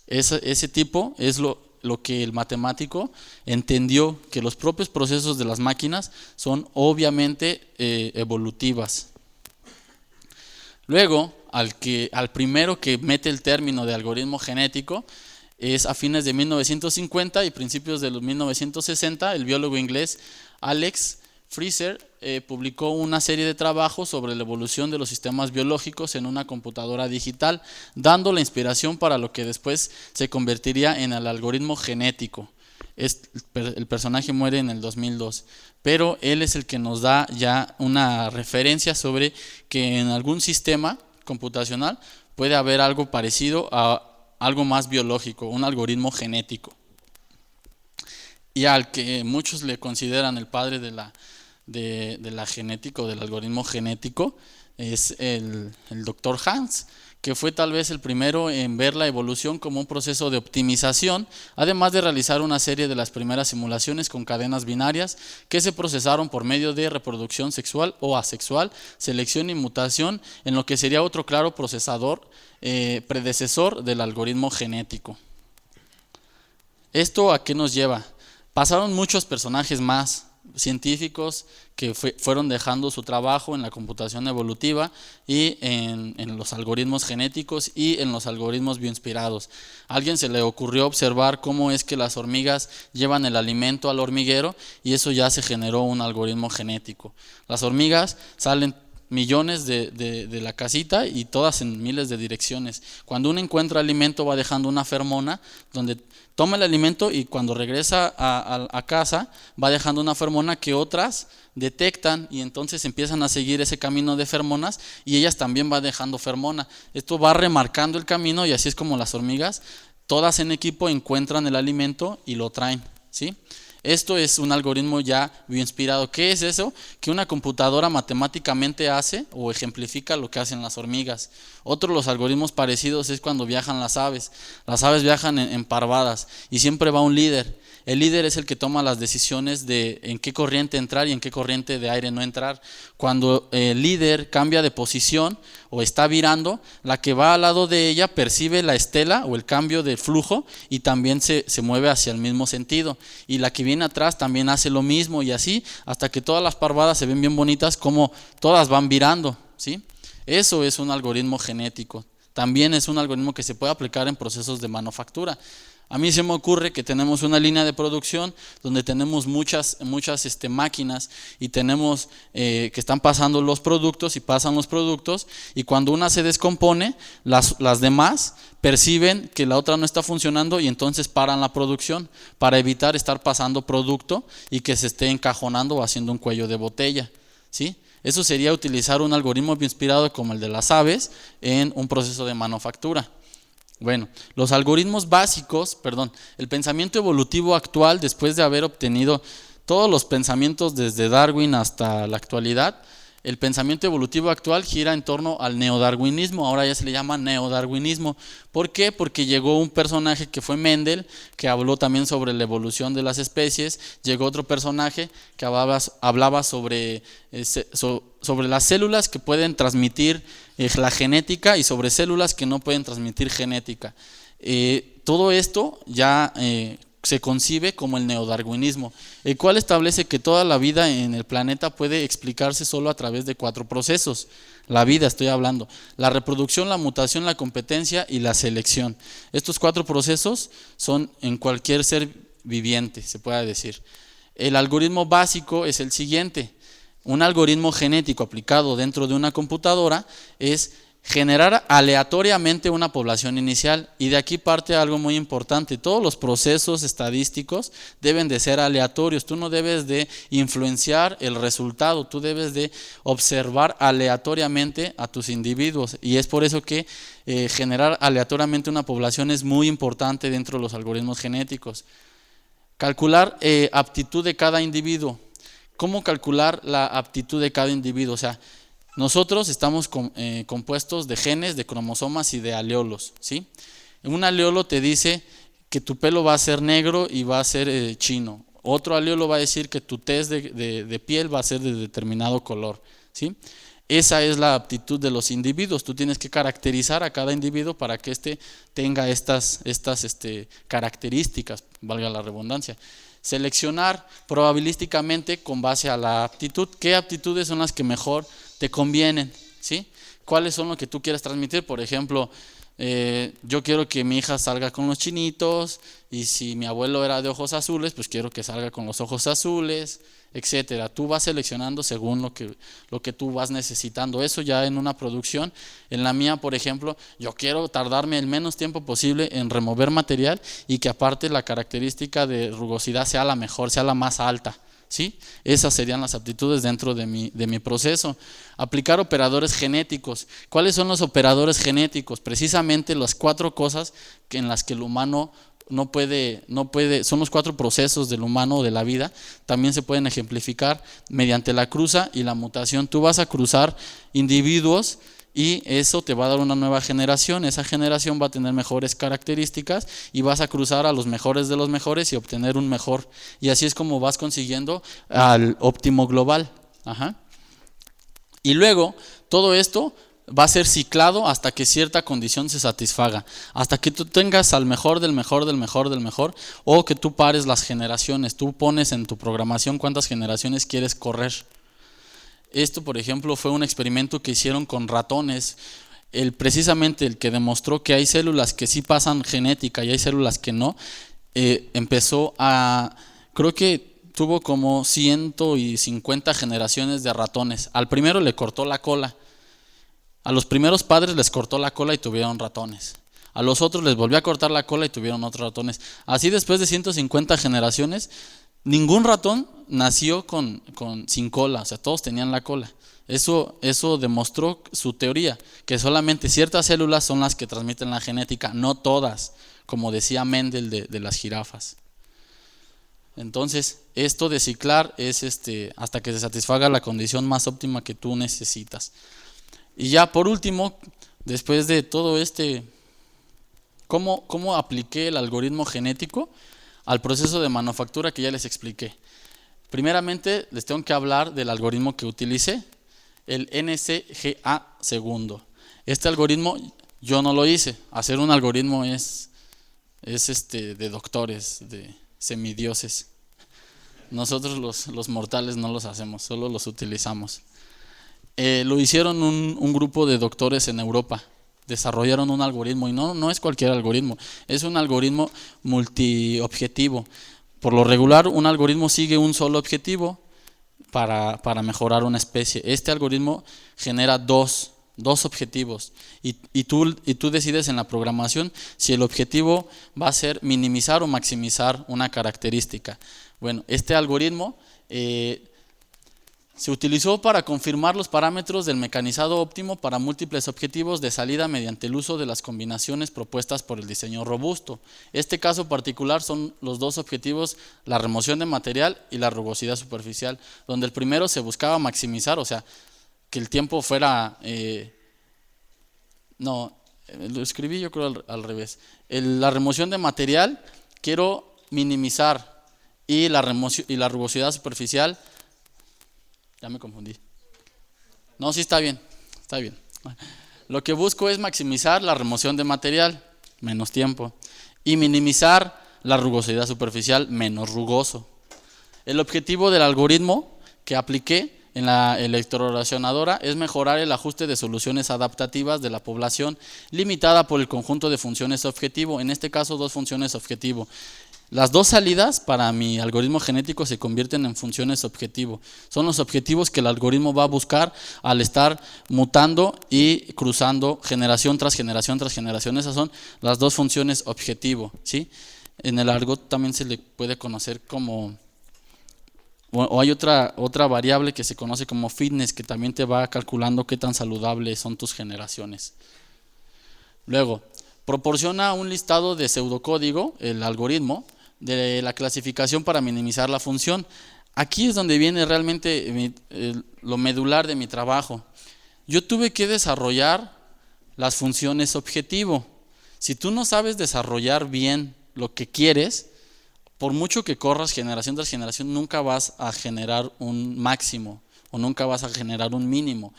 S2: Ese tipo es lo que el matemático entendió, que los propios procesos de las máquinas son obviamente evolutivas. Luego, al primero que mete el término de algoritmo genético es a fines de 1950 y principios de los 1960, el biólogo inglés Alex Fraser publicó una serie de trabajos sobre la evolución de los sistemas biológicos en una computadora digital, dando la inspiración para lo que después se convertiría en el algoritmo genético. El personaje muere en el 2002, pero él es el que nos da ya una referencia sobre que en algún sistema computacional puede haber algo parecido a algo más biológico, un algoritmo genético. Y al que muchos le consideran el padre de la genética o del algoritmo genético es el Dr. Hans, que fue tal vez el primero en ver la evolución como un proceso de optimización, además de realizar una serie de las primeras simulaciones con cadenas binarias que se procesaron por medio de reproducción sexual o asexual, selección y mutación, en lo que sería otro claro predecesor del algoritmo genético. ¿Esto a qué nos lleva? Pasaron muchos personajes más científicos que fueron dejando su trabajo en la computación evolutiva y en los algoritmos genéticos y en los algoritmos bioinspirados. A alguien se le ocurrió observar cómo es que las hormigas llevan el alimento al hormiguero y eso ya se generó un algoritmo genético. Las hormigas salen millones de la casita y todas en miles de direcciones. Cuando uno encuentra alimento va dejando una feromona donde toma el alimento y cuando regresa a casa va dejando una feromona que otras detectan y entonces empiezan a seguir ese camino de feromonas y ellas también van dejando feromona. Esto va remarcando el camino y así es como las hormigas, todas en equipo, encuentran el alimento y lo traen, ¿sí? Esto es un algoritmo ya bioinspirado. ¿Qué es eso? Que una computadora matemáticamente hace o ejemplifica lo que hacen las hormigas. Otro de los algoritmos parecidos es cuando viajan las aves. Las aves viajan en parvadas y siempre va un líder. El líder es el que toma las decisiones de en qué corriente entrar y en qué corriente de aire no entrar. Cuando el líder cambia de posición o está virando, la que va al lado de ella percibe la estela o el cambio de flujo y también se mueve hacia el mismo sentido. Y la que viene atrás también hace lo mismo y así hasta que todas las parvadas se ven bien bonitas como todas van virando, ¿sí? Eso es un algoritmo genético. También es un algoritmo que se puede aplicar en procesos de manufactura. A mí se me ocurre que tenemos una línea de producción donde tenemos muchas máquinas y tenemos que están pasando los productos y pasan los productos y cuando una se descompone, las demás perciben que la otra no está funcionando y entonces paran la producción para evitar estar pasando producto y que se esté encajonando o haciendo un cuello de botella, ¿sí? Eso sería utilizar un algoritmo bioinspirado como el de las aves en un proceso de manufactura. Bueno, los algoritmos básicos, el pensamiento evolutivo actual, después de haber obtenido todos los pensamientos desde Darwin hasta la actualidad, el pensamiento evolutivo actual gira en torno al neodarwinismo, ahora ya se le llama neodarwinismo. ¿Por qué? Porque llegó un personaje que fue Mendel, que habló también sobre la evolución de las especies, llegó otro personaje que hablaba sobre las células que pueden transmitir la genética y sobre células que no pueden transmitir genética. Todo esto ya se concibe como el neodarwinismo, el cual establece que toda la vida en el planeta puede explicarse solo a través de 4 procesos. La vida estoy hablando, la reproducción, la mutación, la competencia y la selección. Estos 4 procesos son en cualquier ser viviente, se puede decir. El algoritmo básico es el siguiente. Un algoritmo genético aplicado dentro de una computadora es generar aleatoriamente una población inicial y de aquí parte algo muy importante. Todos los procesos estadísticos deben de ser aleatorios. Tú no debes de influenciar el resultado, tú debes de observar aleatoriamente a tus individuos y es por eso que generar aleatoriamente una población es muy importante dentro de los algoritmos genéticos. Calcular aptitud de cada individuo. ¿Cómo calcular la aptitud de cada individuo? O sea, nosotros estamos compuestos de genes, de cromosomas y de aleolos, ¿sí? Un aleolo te dice que tu pelo va a ser negro y va a ser chino. Otro aleolo va a decir que tu tez de piel va a ser de determinado color, ¿sí? Esa es la aptitud de los individuos. Tú tienes que caracterizar a cada individuo para que éste tenga estas características, valga la redundancia. Seleccionar probabilísticamente con base a la aptitud. ¿Qué aptitudes son las que mejor te convienen? ¿Sí? ¿Cuáles son lo que tú quieres transmitir? Por ejemplo, yo quiero que mi hija salga con los chinitos, y si mi abuelo era de ojos azules, pues quiero que salga con los ojos azules, etcétera. Tú vas seleccionando según lo que tú vas necesitando. Eso ya en una producción. En la mía, por ejemplo, yo quiero tardarme el menos tiempo posible en remover material y que aparte la característica de rugosidad sea la mejor, sea la más alta, ¿sí? Esas serían las aptitudes dentro de mi proceso. Aplicar operadores genéticos. ¿Cuáles son los operadores genéticos? Precisamente las 4 cosas en las que el humano no puede, son los 4 procesos del humano o de la vida. También se pueden ejemplificar mediante la cruza y la mutación. Tú vas a cruzar individuos y eso te va a dar una nueva generación. Esa generación va a tener mejores características y vas a cruzar a los mejores de los mejores y obtener un mejor. Y así es como vas consiguiendo al óptimo global. Ajá. Y luego todo esto va a ser ciclado hasta que cierta condición se satisfaga, hasta que tú tengas al mejor del mejor del mejor del mejor, o que tú pares las generaciones. Tú pones en tu programación cuántas generaciones quieres correr. Esto, por ejemplo, fue un experimento que hicieron con ratones. Precisamente el que demostró que hay células que sí pasan genética y hay células que no, empezó a, creo que tuvo como 150 generaciones de ratones. Al primero le cortó la cola. A los primeros padres les cortó la cola y tuvieron ratones. A los otros les volvió a cortar la cola y tuvieron otros ratones. Así después de 150 generaciones, ningún ratón nació sin cola, o sea, todos tenían la cola. Eso demostró su teoría, que solamente ciertas células son las que transmiten la genética, no todas, como decía Mendel de las jirafas. Entonces, esto de ciclar es hasta que se satisfaga la condición más óptima que tú necesitas. Y ya por último, después de todo ¿cómo apliqué el algoritmo genético al proceso de manufactura que ya les expliqué? Primeramente les tengo que hablar del algoritmo que utilicé, el NCGA segundo. Este algoritmo yo no lo hice. Hacer un algoritmo es de doctores, de semidioses. Nosotros los mortales no los hacemos, solo los utilizamos. Lo hicieron un grupo de doctores en Europa. Desarrollaron un algoritmo y no es cualquier algoritmo, es un algoritmo multiobjetivo. Por lo regular, un algoritmo sigue un solo objetivo para mejorar una especie. Este algoritmo genera dos objetivos y tú decides en la programación si el objetivo va a ser minimizar o maximizar una característica. Bueno, este algoritmo se utilizó para confirmar los parámetros del mecanizado óptimo para múltiples objetivos de salida mediante el uso de las combinaciones propuestas por el diseño robusto. Este caso particular son los 2 objetivos, la remoción de material y la rugosidad superficial, donde el primero se buscaba maximizar, o sea, que el tiempo fuera... lo escribí yo creo al revés. La remoción de material quiero minimizar y la rugosidad superficial... Ya me confundí. No, sí está bien. Lo que busco es maximizar la remoción de material, menos tiempo, y minimizar la rugosidad superficial, menos rugoso. El objetivo del algoritmo que apliqué en la electrorracionadora es mejorar el ajuste de soluciones adaptativas de la población limitada por el conjunto de funciones objetivo, en este caso 2 funciones objetivo. Las 2 salidas para mi algoritmo genético se convierten en funciones objetivo. Son los objetivos que el algoritmo va a buscar al estar mutando y cruzando generación tras generación tras generación. Esas son las 2 funciones objetivo, ¿sí? En el argot también se le puede conocer como, o hay otra variable que se conoce como fitness, que también te va calculando qué tan saludables son tus generaciones. Luego, proporciona un listado de pseudocódigo, el algoritmo, de la clasificación para minimizar la función. Aquí es donde viene realmente lo medular de mi trabajo. Yo tuve que desarrollar las funciones objetivo. Si tú no sabes desarrollar bien lo que quieres, por mucho que corras generación tras generación, nunca vas a generar un máximo o nunca vas a generar un mínimo.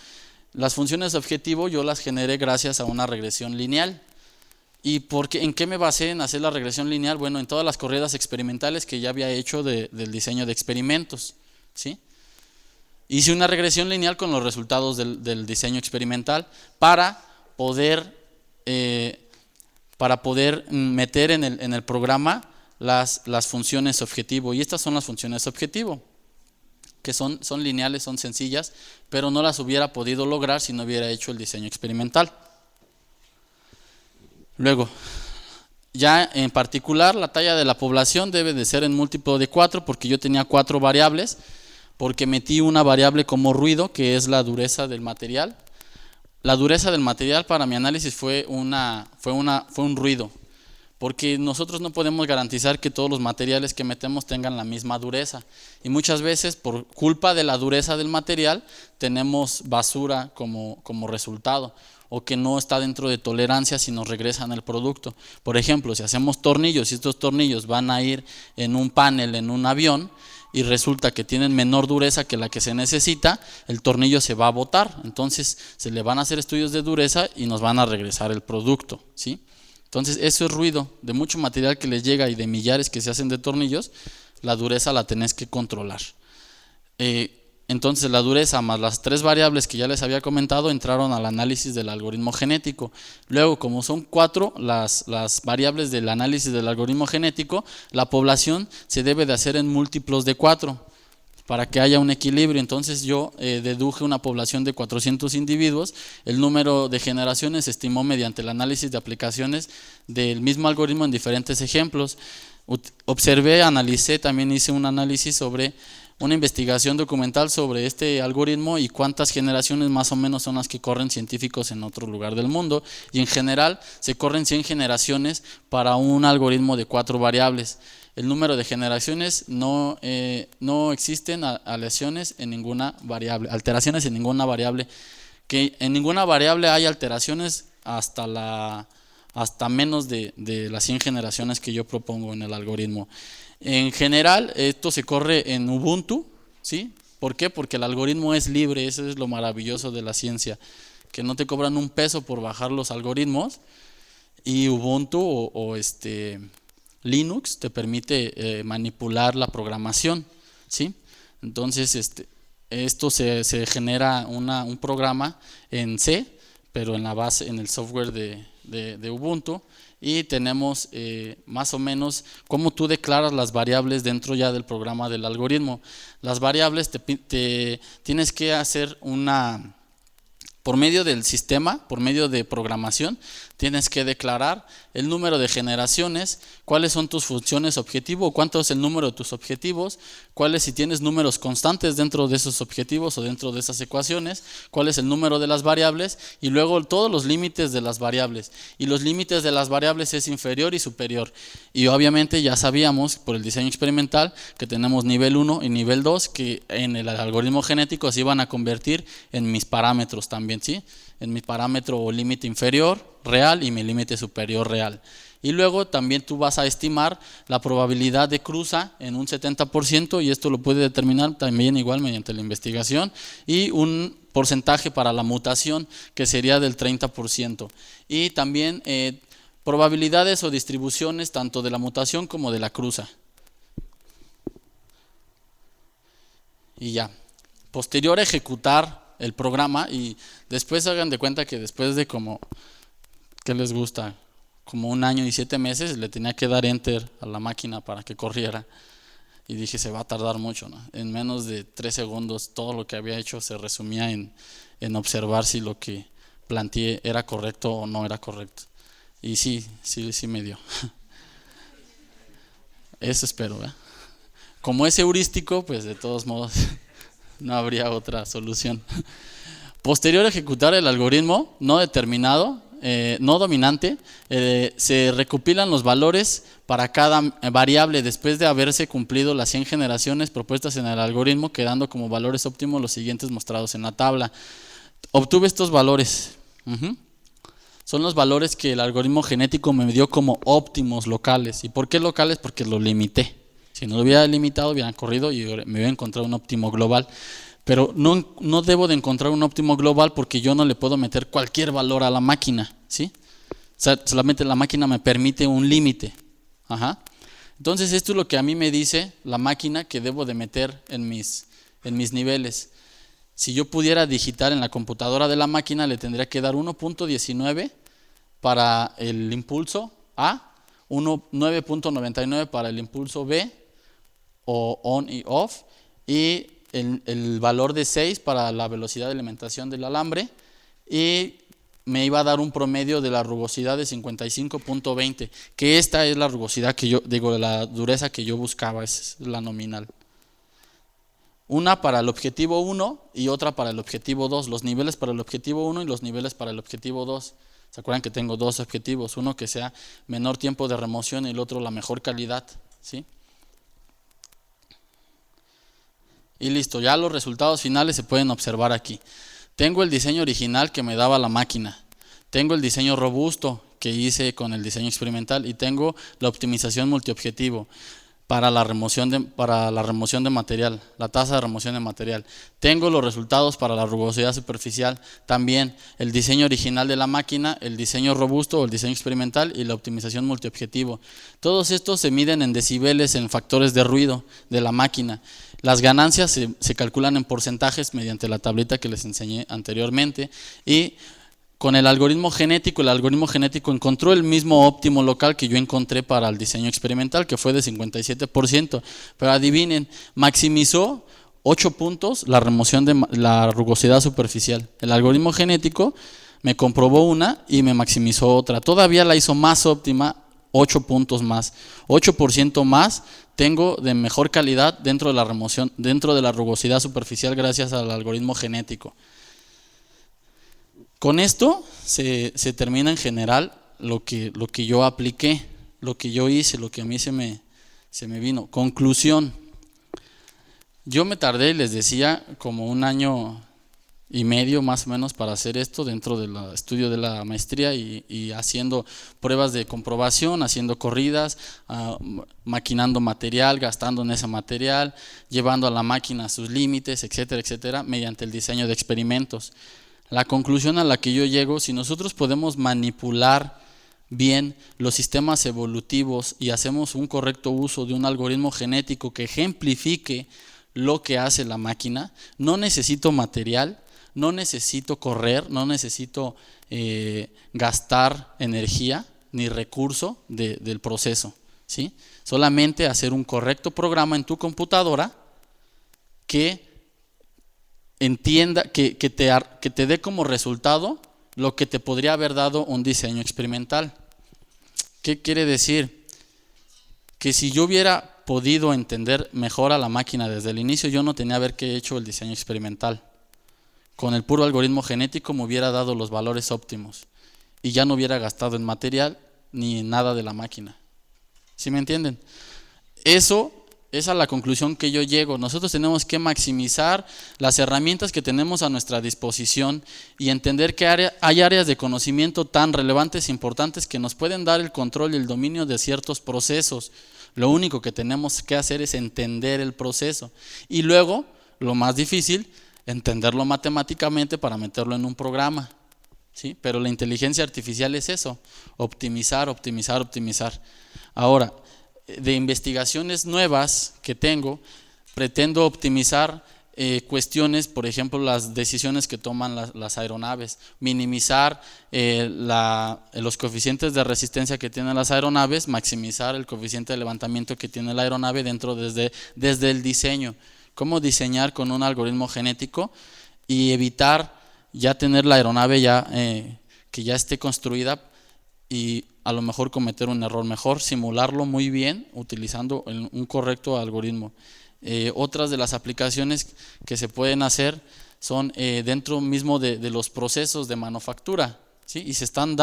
S2: Las funciones objetivo yo las generé gracias a una regresión lineal. ¿Y en qué me basé en hacer la regresión lineal? Bueno, en todas las corridas experimentales que ya había hecho del diseño de experimentos, ¿sí? Hice una regresión lineal con los resultados del diseño experimental para poder meter en el programa las funciones objetivo. Y estas son las funciones objetivo, que son lineales, son sencillas, pero no las hubiera podido lograr si no hubiera hecho el diseño experimental. Luego, ya en particular, la talla de la población debe de ser en múltiplo de 4, porque yo tenía 4 variables, porque metí una variable como ruido, que es la dureza del material. La dureza del material para mi análisis fue un ruido, porque nosotros no podemos garantizar que todos los materiales que metemos tengan la misma dureza, y muchas veces por culpa de la dureza del material tenemos basura como resultado, o que no está dentro de tolerancia si nos regresan el producto. Por ejemplo, si hacemos tornillos y estos tornillos van a ir en un panel en un avión y resulta que tienen menor dureza que la que se necesita, el tornillo se va a botar. Entonces se le van a hacer estudios de dureza y nos van a regresar el producto, ¿sí? Entonces eso es ruido de mucho material que les llega y de millares que se hacen de tornillos. La dureza la tenés que controlar. Entonces la dureza más las 3 variables que ya les había comentado entraron al análisis del algoritmo genético. Luego, como son 4 las variables del análisis del algoritmo genético, la población se debe de hacer en múltiplos de 4 para que haya un equilibrio. Entonces yo deduje una población de 400 individuos. El número de generaciones se estimó mediante el análisis de aplicaciones del mismo algoritmo en diferentes ejemplos. Observé, analicé, también hice un análisis sobre una investigación documental sobre este algoritmo y cuántas generaciones más o menos son las que corren científicos en otro lugar del mundo, y en general se corren 100 generaciones para un algoritmo de 4 variables. El número de generaciones no existen alteraciones en ninguna variable, que en ninguna variable hay alteraciones hasta menos de las 100 generaciones que yo propongo en el algoritmo. En general, esto se corre en Ubuntu, ¿sí? ¿Por qué? Porque el algoritmo es libre. Eso es lo maravilloso de la ciencia, que no te cobran un peso por bajar los algoritmos, y Ubuntu o Linux te permite manipular la programación, ¿sí? Entonces, esto se genera un programa en C, pero en la base, en el software de Ubuntu. Y tenemos más o menos cómo tú declaras las variables dentro ya del programa del algoritmo. Las variables tienes que hacer por medio del sistema, por medio de programación, tienes que declarar el número de generaciones, cuáles son tus funciones objetivo, cuánto es el número de tus objetivos, cuáles, si tienes números constantes dentro de esos objetivos o dentro de esas ecuaciones, cuál es el número de las variables, y luego todos los límites de las variables. Y los límites de las variables es inferior y superior. Y obviamente ya sabíamos por el diseño experimental que tenemos nivel 1 y nivel 2, que en el algoritmo genético se iban a convertir en mis parámetros también, ¿sí? En mi parámetro o límite inferior real y mi límite superior real. Y luego también tú vas a estimar la probabilidad de cruza en un 70%, y esto lo puede determinar también igual mediante la investigación, y un porcentaje para la mutación que sería del 30%. Y también probabilidades o distribuciones tanto de la mutación como de la cruza. Y ya, posterior a ejecutar el programa, y después hagan de cuenta que después de como, ¿qué les gusta? Como 1 año y 7 meses le tenía que dar enter a la máquina para que corriera, y dije, se va a tardar mucho, ¿no? En menos de 3 segundos todo lo que había hecho se resumía en observar si lo que planteé era correcto o no era correcto, y sí me dio. Eso espero, ¿verdad? Como es heurístico, pues de todos modos no habría otra solución. Posterior a ejecutar el algoritmo no determinado, no dominante, se recopilan los valores para cada variable después de haberse cumplido las 100 generaciones propuestas en el algoritmo, quedando como valores óptimos los siguientes mostrados en la tabla. Obtuve estos valores. Son los valores que el algoritmo genético me dio como óptimos locales. ¿Y por qué locales? Porque lo limité. Si no lo hubiera limitado, hubieran corrido y me hubiera encontrado un óptimo global. Pero no debo de encontrar un óptimo global porque yo no le puedo meter cualquier valor a la máquina, ¿sí? O sea, solamente la máquina me permite un límite. Entonces esto es lo que a mí me dice la máquina que debo de meter en mis niveles. Si yo pudiera digitar en la computadora de la máquina, le tendría que dar 1.19 para el impulso A, 9.99 para el impulso B, o on y off, y el valor de 6 para la velocidad de alimentación del alambre, y me iba a dar un promedio de la rugosidad de 55.20, que esta es la rugosidad que yo digo, la dureza que yo buscaba, es la nominal. Una para el objetivo 1 y otra para el objetivo 2, los niveles para el objetivo 1 y los niveles para el objetivo 2. ¿Se acuerdan que tengo dos objetivos? Uno que sea menor tiempo de remoción y el otro la mejor calidad, ¿sí? Y listo, ya los resultados finales se pueden observar aquí. Tengo el diseño original que me daba la máquina, tengo el diseño robusto que hice con el diseño experimental y tengo la optimización multiobjetivo para la remoción de material, la tasa de remoción de material. Tengo los resultados para la rugosidad superficial, también el diseño original de la máquina, el diseño robusto o el diseño experimental y la optimización multiobjetivo. Todos estos se miden en decibeles, en factores de ruido de la máquina. Las ganancias se calculan en porcentajes mediante la tablita que les enseñé anteriormente, y con el algoritmo genético encontró el mismo óptimo local que yo encontré para el diseño experimental, que fue de 57%, pero adivinen, maximizó 8 puntos la remoción de la rugosidad superficial. El algoritmo genético me comprobó una y me maximizó otra, todavía la hizo más óptima, 8 puntos más, 8% más tengo de mejor calidad dentro de la remoción, dentro de la rugosidad superficial, gracias al algoritmo genético. Con esto se termina en general lo que yo apliqué, lo que yo hice, lo que a mí se me vino. Conclusión: yo me tardé, les decía, como 1 año y medio más o menos para hacer esto dentro del estudio de la maestría y haciendo pruebas de comprobación, haciendo corridas, maquinando material, gastando en ese material, llevando a la máquina a sus límites, etcétera, etcétera, mediante el diseño de experimentos. La conclusión a la que yo llego: si nosotros podemos manipular bien los sistemas evolutivos y hacemos un correcto uso de un algoritmo genético que ejemplifique lo que hace la máquina, no necesito material, no necesito correr, no necesito gastar energía ni recurso del proceso, ¿sí? Solamente hacer un correcto programa en tu computadora que entienda, que te dé como resultado lo que te podría haber dado un diseño experimental. ¿Qué quiere decir? Que si yo hubiera podido entender mejor a la máquina desde el inicio, yo no tenía que haber hecho el diseño experimental. Con el puro algoritmo genético me hubiera dado los valores óptimos y ya no hubiera gastado en material ni en nada de la máquina. ¿Sí me entienden? Esa es la conclusión que yo llego. Nosotros tenemos que maximizar las herramientas que tenemos a nuestra disposición y entender que hay áreas de conocimiento tan relevantes e importantes que nos pueden dar el control y el dominio de ciertos procesos. Lo único que tenemos que hacer es entender el proceso y luego, lo más difícil, entenderlo matemáticamente para meterlo en un programa, ¿sí? Pero la inteligencia artificial es eso: optimizar, optimizar, optimizar. Ahora, de investigaciones nuevas que tengo, pretendo optimizar cuestiones, por ejemplo, las decisiones que toman las aeronaves, minimizar los coeficientes de resistencia que tienen las aeronaves, maximizar el coeficiente de levantamiento que tiene la aeronave desde el diseño. Cómo diseñar con un algoritmo genético y evitar ya tener la aeronave que ya esté construida y a lo mejor cometer un error. Mejor simularlo muy bien utilizando un correcto algoritmo. Otras de las aplicaciones que se pueden hacer son dentro mismo de los procesos de manufactura, ¿sí? Y se están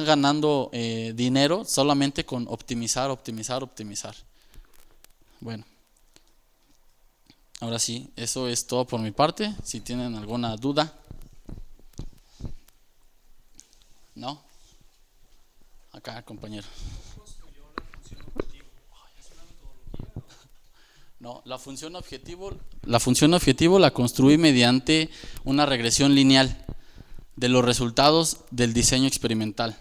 S2: ganando dinero solamente con optimizar, optimizar, optimizar. Bueno, ahora sí, eso es todo por mi parte. Si tienen alguna duda. ¿No? Acá, compañero. No, la función objetivo la construí mediante una regresión lineal de los resultados del diseño experimental.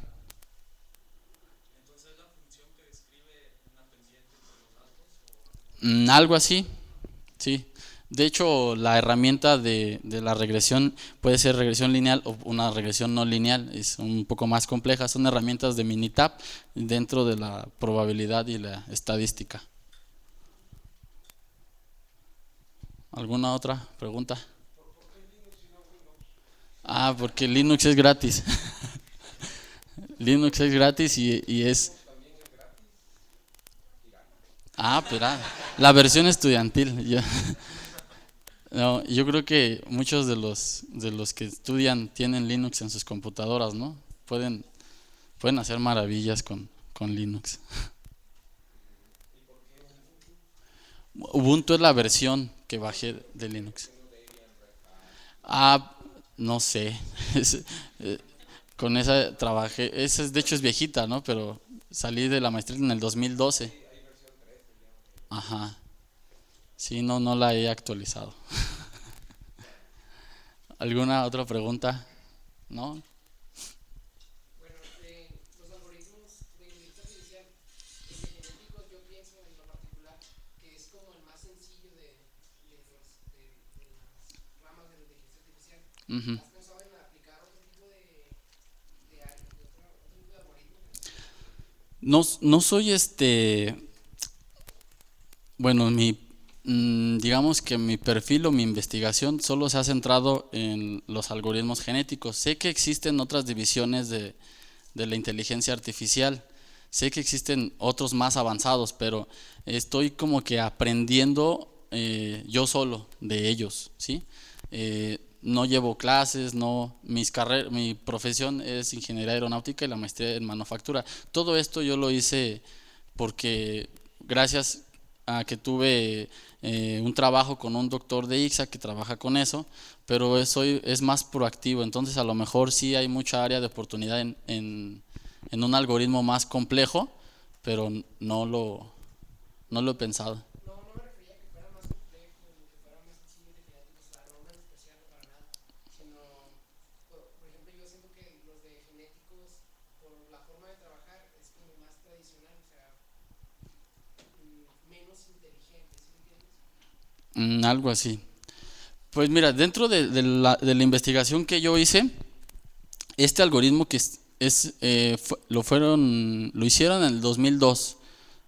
S3: Entonces la función que describe una pendiente por los datos.
S2: Algo así, sí. De hecho, la herramienta de la regresión puede ser regresión lineal o una regresión no lineal, es un poco más compleja. Son herramientas de Minitab dentro de la probabilidad y la estadística. ¿Alguna otra pregunta?
S3: ¿Por qué Linux y no Windows?
S2: Ah, porque Linux es gratis. Linux es gratis y es...
S3: También es gratis.
S2: Ah, pero la versión estudiantil. No, yo creo que muchos de los que estudian tienen Linux en sus computadoras, ¿no? Pueden hacer maravillas con Linux.
S3: ¿Y por qué
S2: Ubuntu es la versión que bajé de Linux. Ah, no sé. Con esa trabajé. Esa de hecho es viejita, ¿no? Pero salí de la maestría en el 2012. Ajá. Sí, no la he actualizado. ¿Alguna otra pregunta? ¿No?
S4: Bueno, los algoritmos de inteligencia artificial, el de genéticos, yo pienso en lo particular que es como el más sencillo de las ramas de la inteligencia artificial.
S2: Ujú.
S4: ¿Has pensado en aplicar otro tipo otro tipo de algoritmos?
S2: No soy bueno, digamos que mi perfil o mi investigación solo se ha centrado en los algoritmos genéticos. Sé que existen otras divisiones de la inteligencia artificial, sé que existen otros más avanzados, pero estoy como que aprendiendo yo solo de ellos, ¿sí? No llevo clases, mi profesión es ingeniería aeronáutica y la maestría en manufactura. Todo esto yo lo hice porque gracias a que tuve un trabajo con un doctor de ICSA que trabaja con eso, pero es más proactivo, entonces a lo mejor sí hay mucha área de oportunidad en un algoritmo más complejo, pero no lo he pensado.
S4: No, no me refería a que fuera más complejo ni que fuera más sencillo de genéticos, o sea, no en especial para nada, sino, por ejemplo, yo siento que los de genéticos, por la forma de trabajar, es como más tradicional, o sea, menos inteligente, ¿sí me entiendes?
S2: Algo así. Pues mira, dentro de la investigación que yo hice, este algoritmo que lo hicieron en el 2002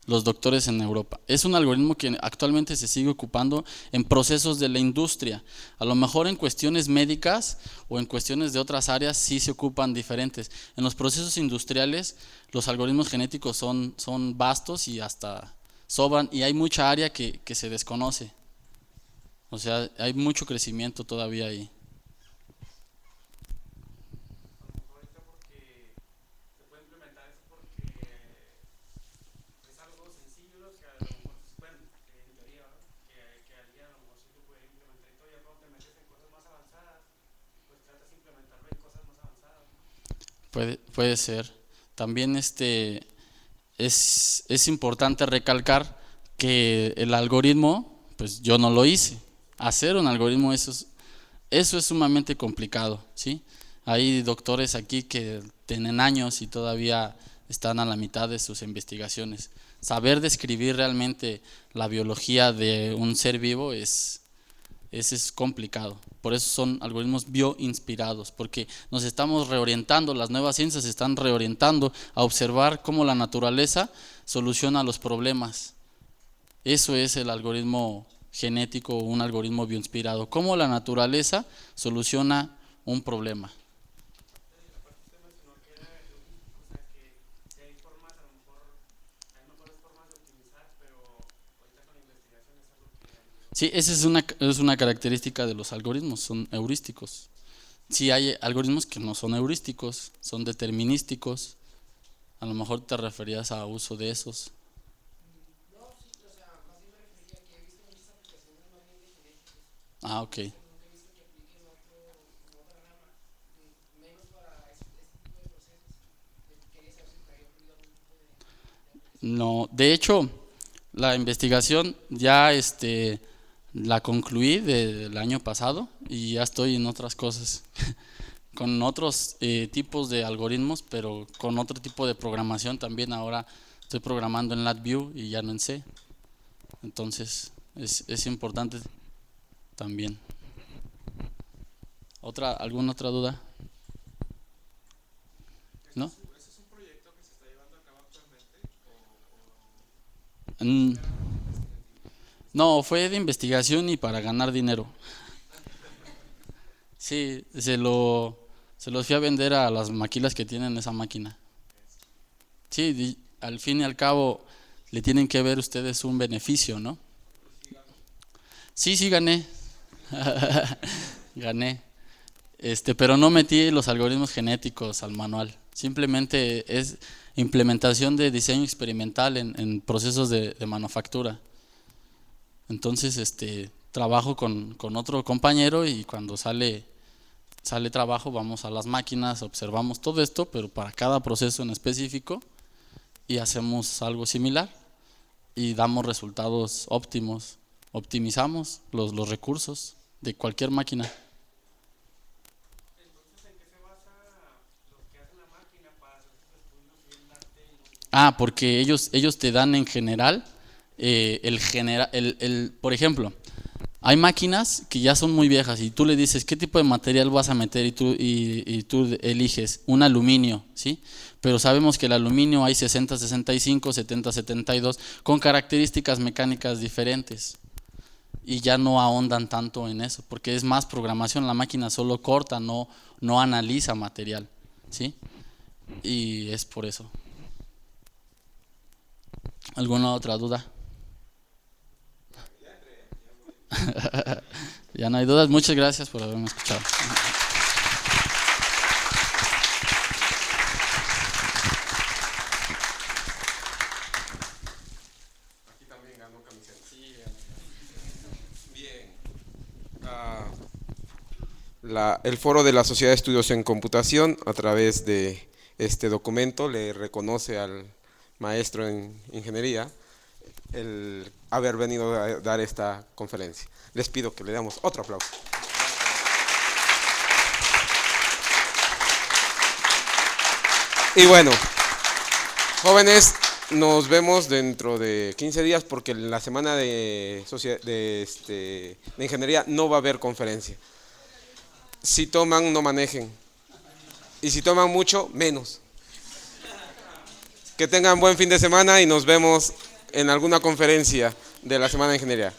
S2: los doctores en Europa. Es un algoritmo que actualmente se sigue ocupando en procesos de la industria. A lo mejor en cuestiones médicas o en cuestiones de otras áreas sí se ocupan diferentes. En los procesos industriales los algoritmos genéticos son vastos y hasta sobran y hay mucha área que se desconoce. O sea, hay mucho crecimiento todavía ahí.
S3: A lo mejor ahorita porque se puede implementar eso porque es algo sencillo que a lo mejor se puede, en teoría, ¿verdad? Que alguien a lo mejor sí lo puede implementar y todo. Ya cuando te metes en cosas más avanzadas, pues tratas de implementarlo en cosas más avanzadas, ¿no?
S2: Puede ser. También es importante recalcar que el algoritmo, pues yo no lo hice. Hacer un algoritmo, eso es sumamente complicado, ¿sí? Hay doctores aquí que tienen años y todavía están a la mitad de sus investigaciones. Saber describir realmente la biología de un ser vivo es complicado. Por eso son algoritmos bioinspirados, porque nos estamos reorientando, las nuevas ciencias se están reorientando a observar cómo la naturaleza soluciona los problemas. Eso es el algoritmo genético o un algoritmo bioinspirado, cómo la naturaleza soluciona un problema.
S3: Aparte usted mencionó que era heurístico, o sea que hay formas, a lo mejor, hay mejores formas de optimizar, pero ahorita con la investigación es algo que...
S2: Sí, esa es una característica de los algoritmos, son heurísticos. Sí hay algoritmos que no son heurísticos, son determinísticos. A lo mejor te referías a uso de esos.
S4: No, sí, o sea, más bien me refería que he visto muchas aplicaciones más bien de genéticos.
S2: Ah, ok.
S4: Nunca he visto que apliquen en otra rama, menos para este tipo de procesos. Quería saber si te había ocurrido algún tipo de aplicación.
S2: No, de hecho, la investigación ya la concluí del año pasado y ya estoy en otras cosas, con otros tipos de algoritmos, pero con otro tipo de programación también. Ahora estoy programando en LabVIEW y ya no en C. Entonces es importante también. ¿Alguna otra duda? ¿No?
S3: ¿Ese es un proyecto que se está llevando a cabo actualmente?
S2: Mm, No, fue de investigación y para ganar dinero. Sí, se los fui a vender a las maquilas que tienen esa máquina. Sí, al fin y al cabo le tienen que ver ustedes un beneficio, ¿no? Sí, sí gané. Gané. Pero no metí los algoritmos genéticos al manual. Simplemente es implementación de diseño experimental en procesos de manufactura. Entonces, trabajo con otro compañero y cuando sale trabajo vamos a las máquinas, observamos todo esto, pero para cada proceso en específico y hacemos algo similar y damos resultados óptimos, optimizamos los recursos de cualquier máquina.
S3: Entonces, ¿en qué se basa lo que hace la máquina para hacer sus estudios y el darte y no?
S2: Porque ellos te dan en general, por ejemplo, hay máquinas que ya son muy viejas y tú le dices qué tipo de material vas a meter y tú eliges un aluminio, ¿sí? Pero sabemos que el aluminio hay 60-65, 70-72 con características mecánicas diferentes y ya no ahondan tanto en eso porque es más programación, la máquina solo corta, no analiza material, ¿sí? Y es por eso. ¿Alguna otra duda? Ya no hay dudas. Muchas gracias por haberme escuchado.
S5: Aquí también ganó camiseta. Bien. El foro de la Sociedad de Estudios en Computación, a través de este documento, le reconoce al maestro en ingeniería el haber venido a dar esta conferencia. Les pido que le damos otro aplauso. Y bueno, jóvenes, nos vemos dentro de 15 días porque en la semana de ingeniería no va a haber conferencia. Si toman, no manejen. Y si toman mucho, menos. Que tengan buen fin de semana y nos vemos en alguna conferencia de la Semana de Ingeniería.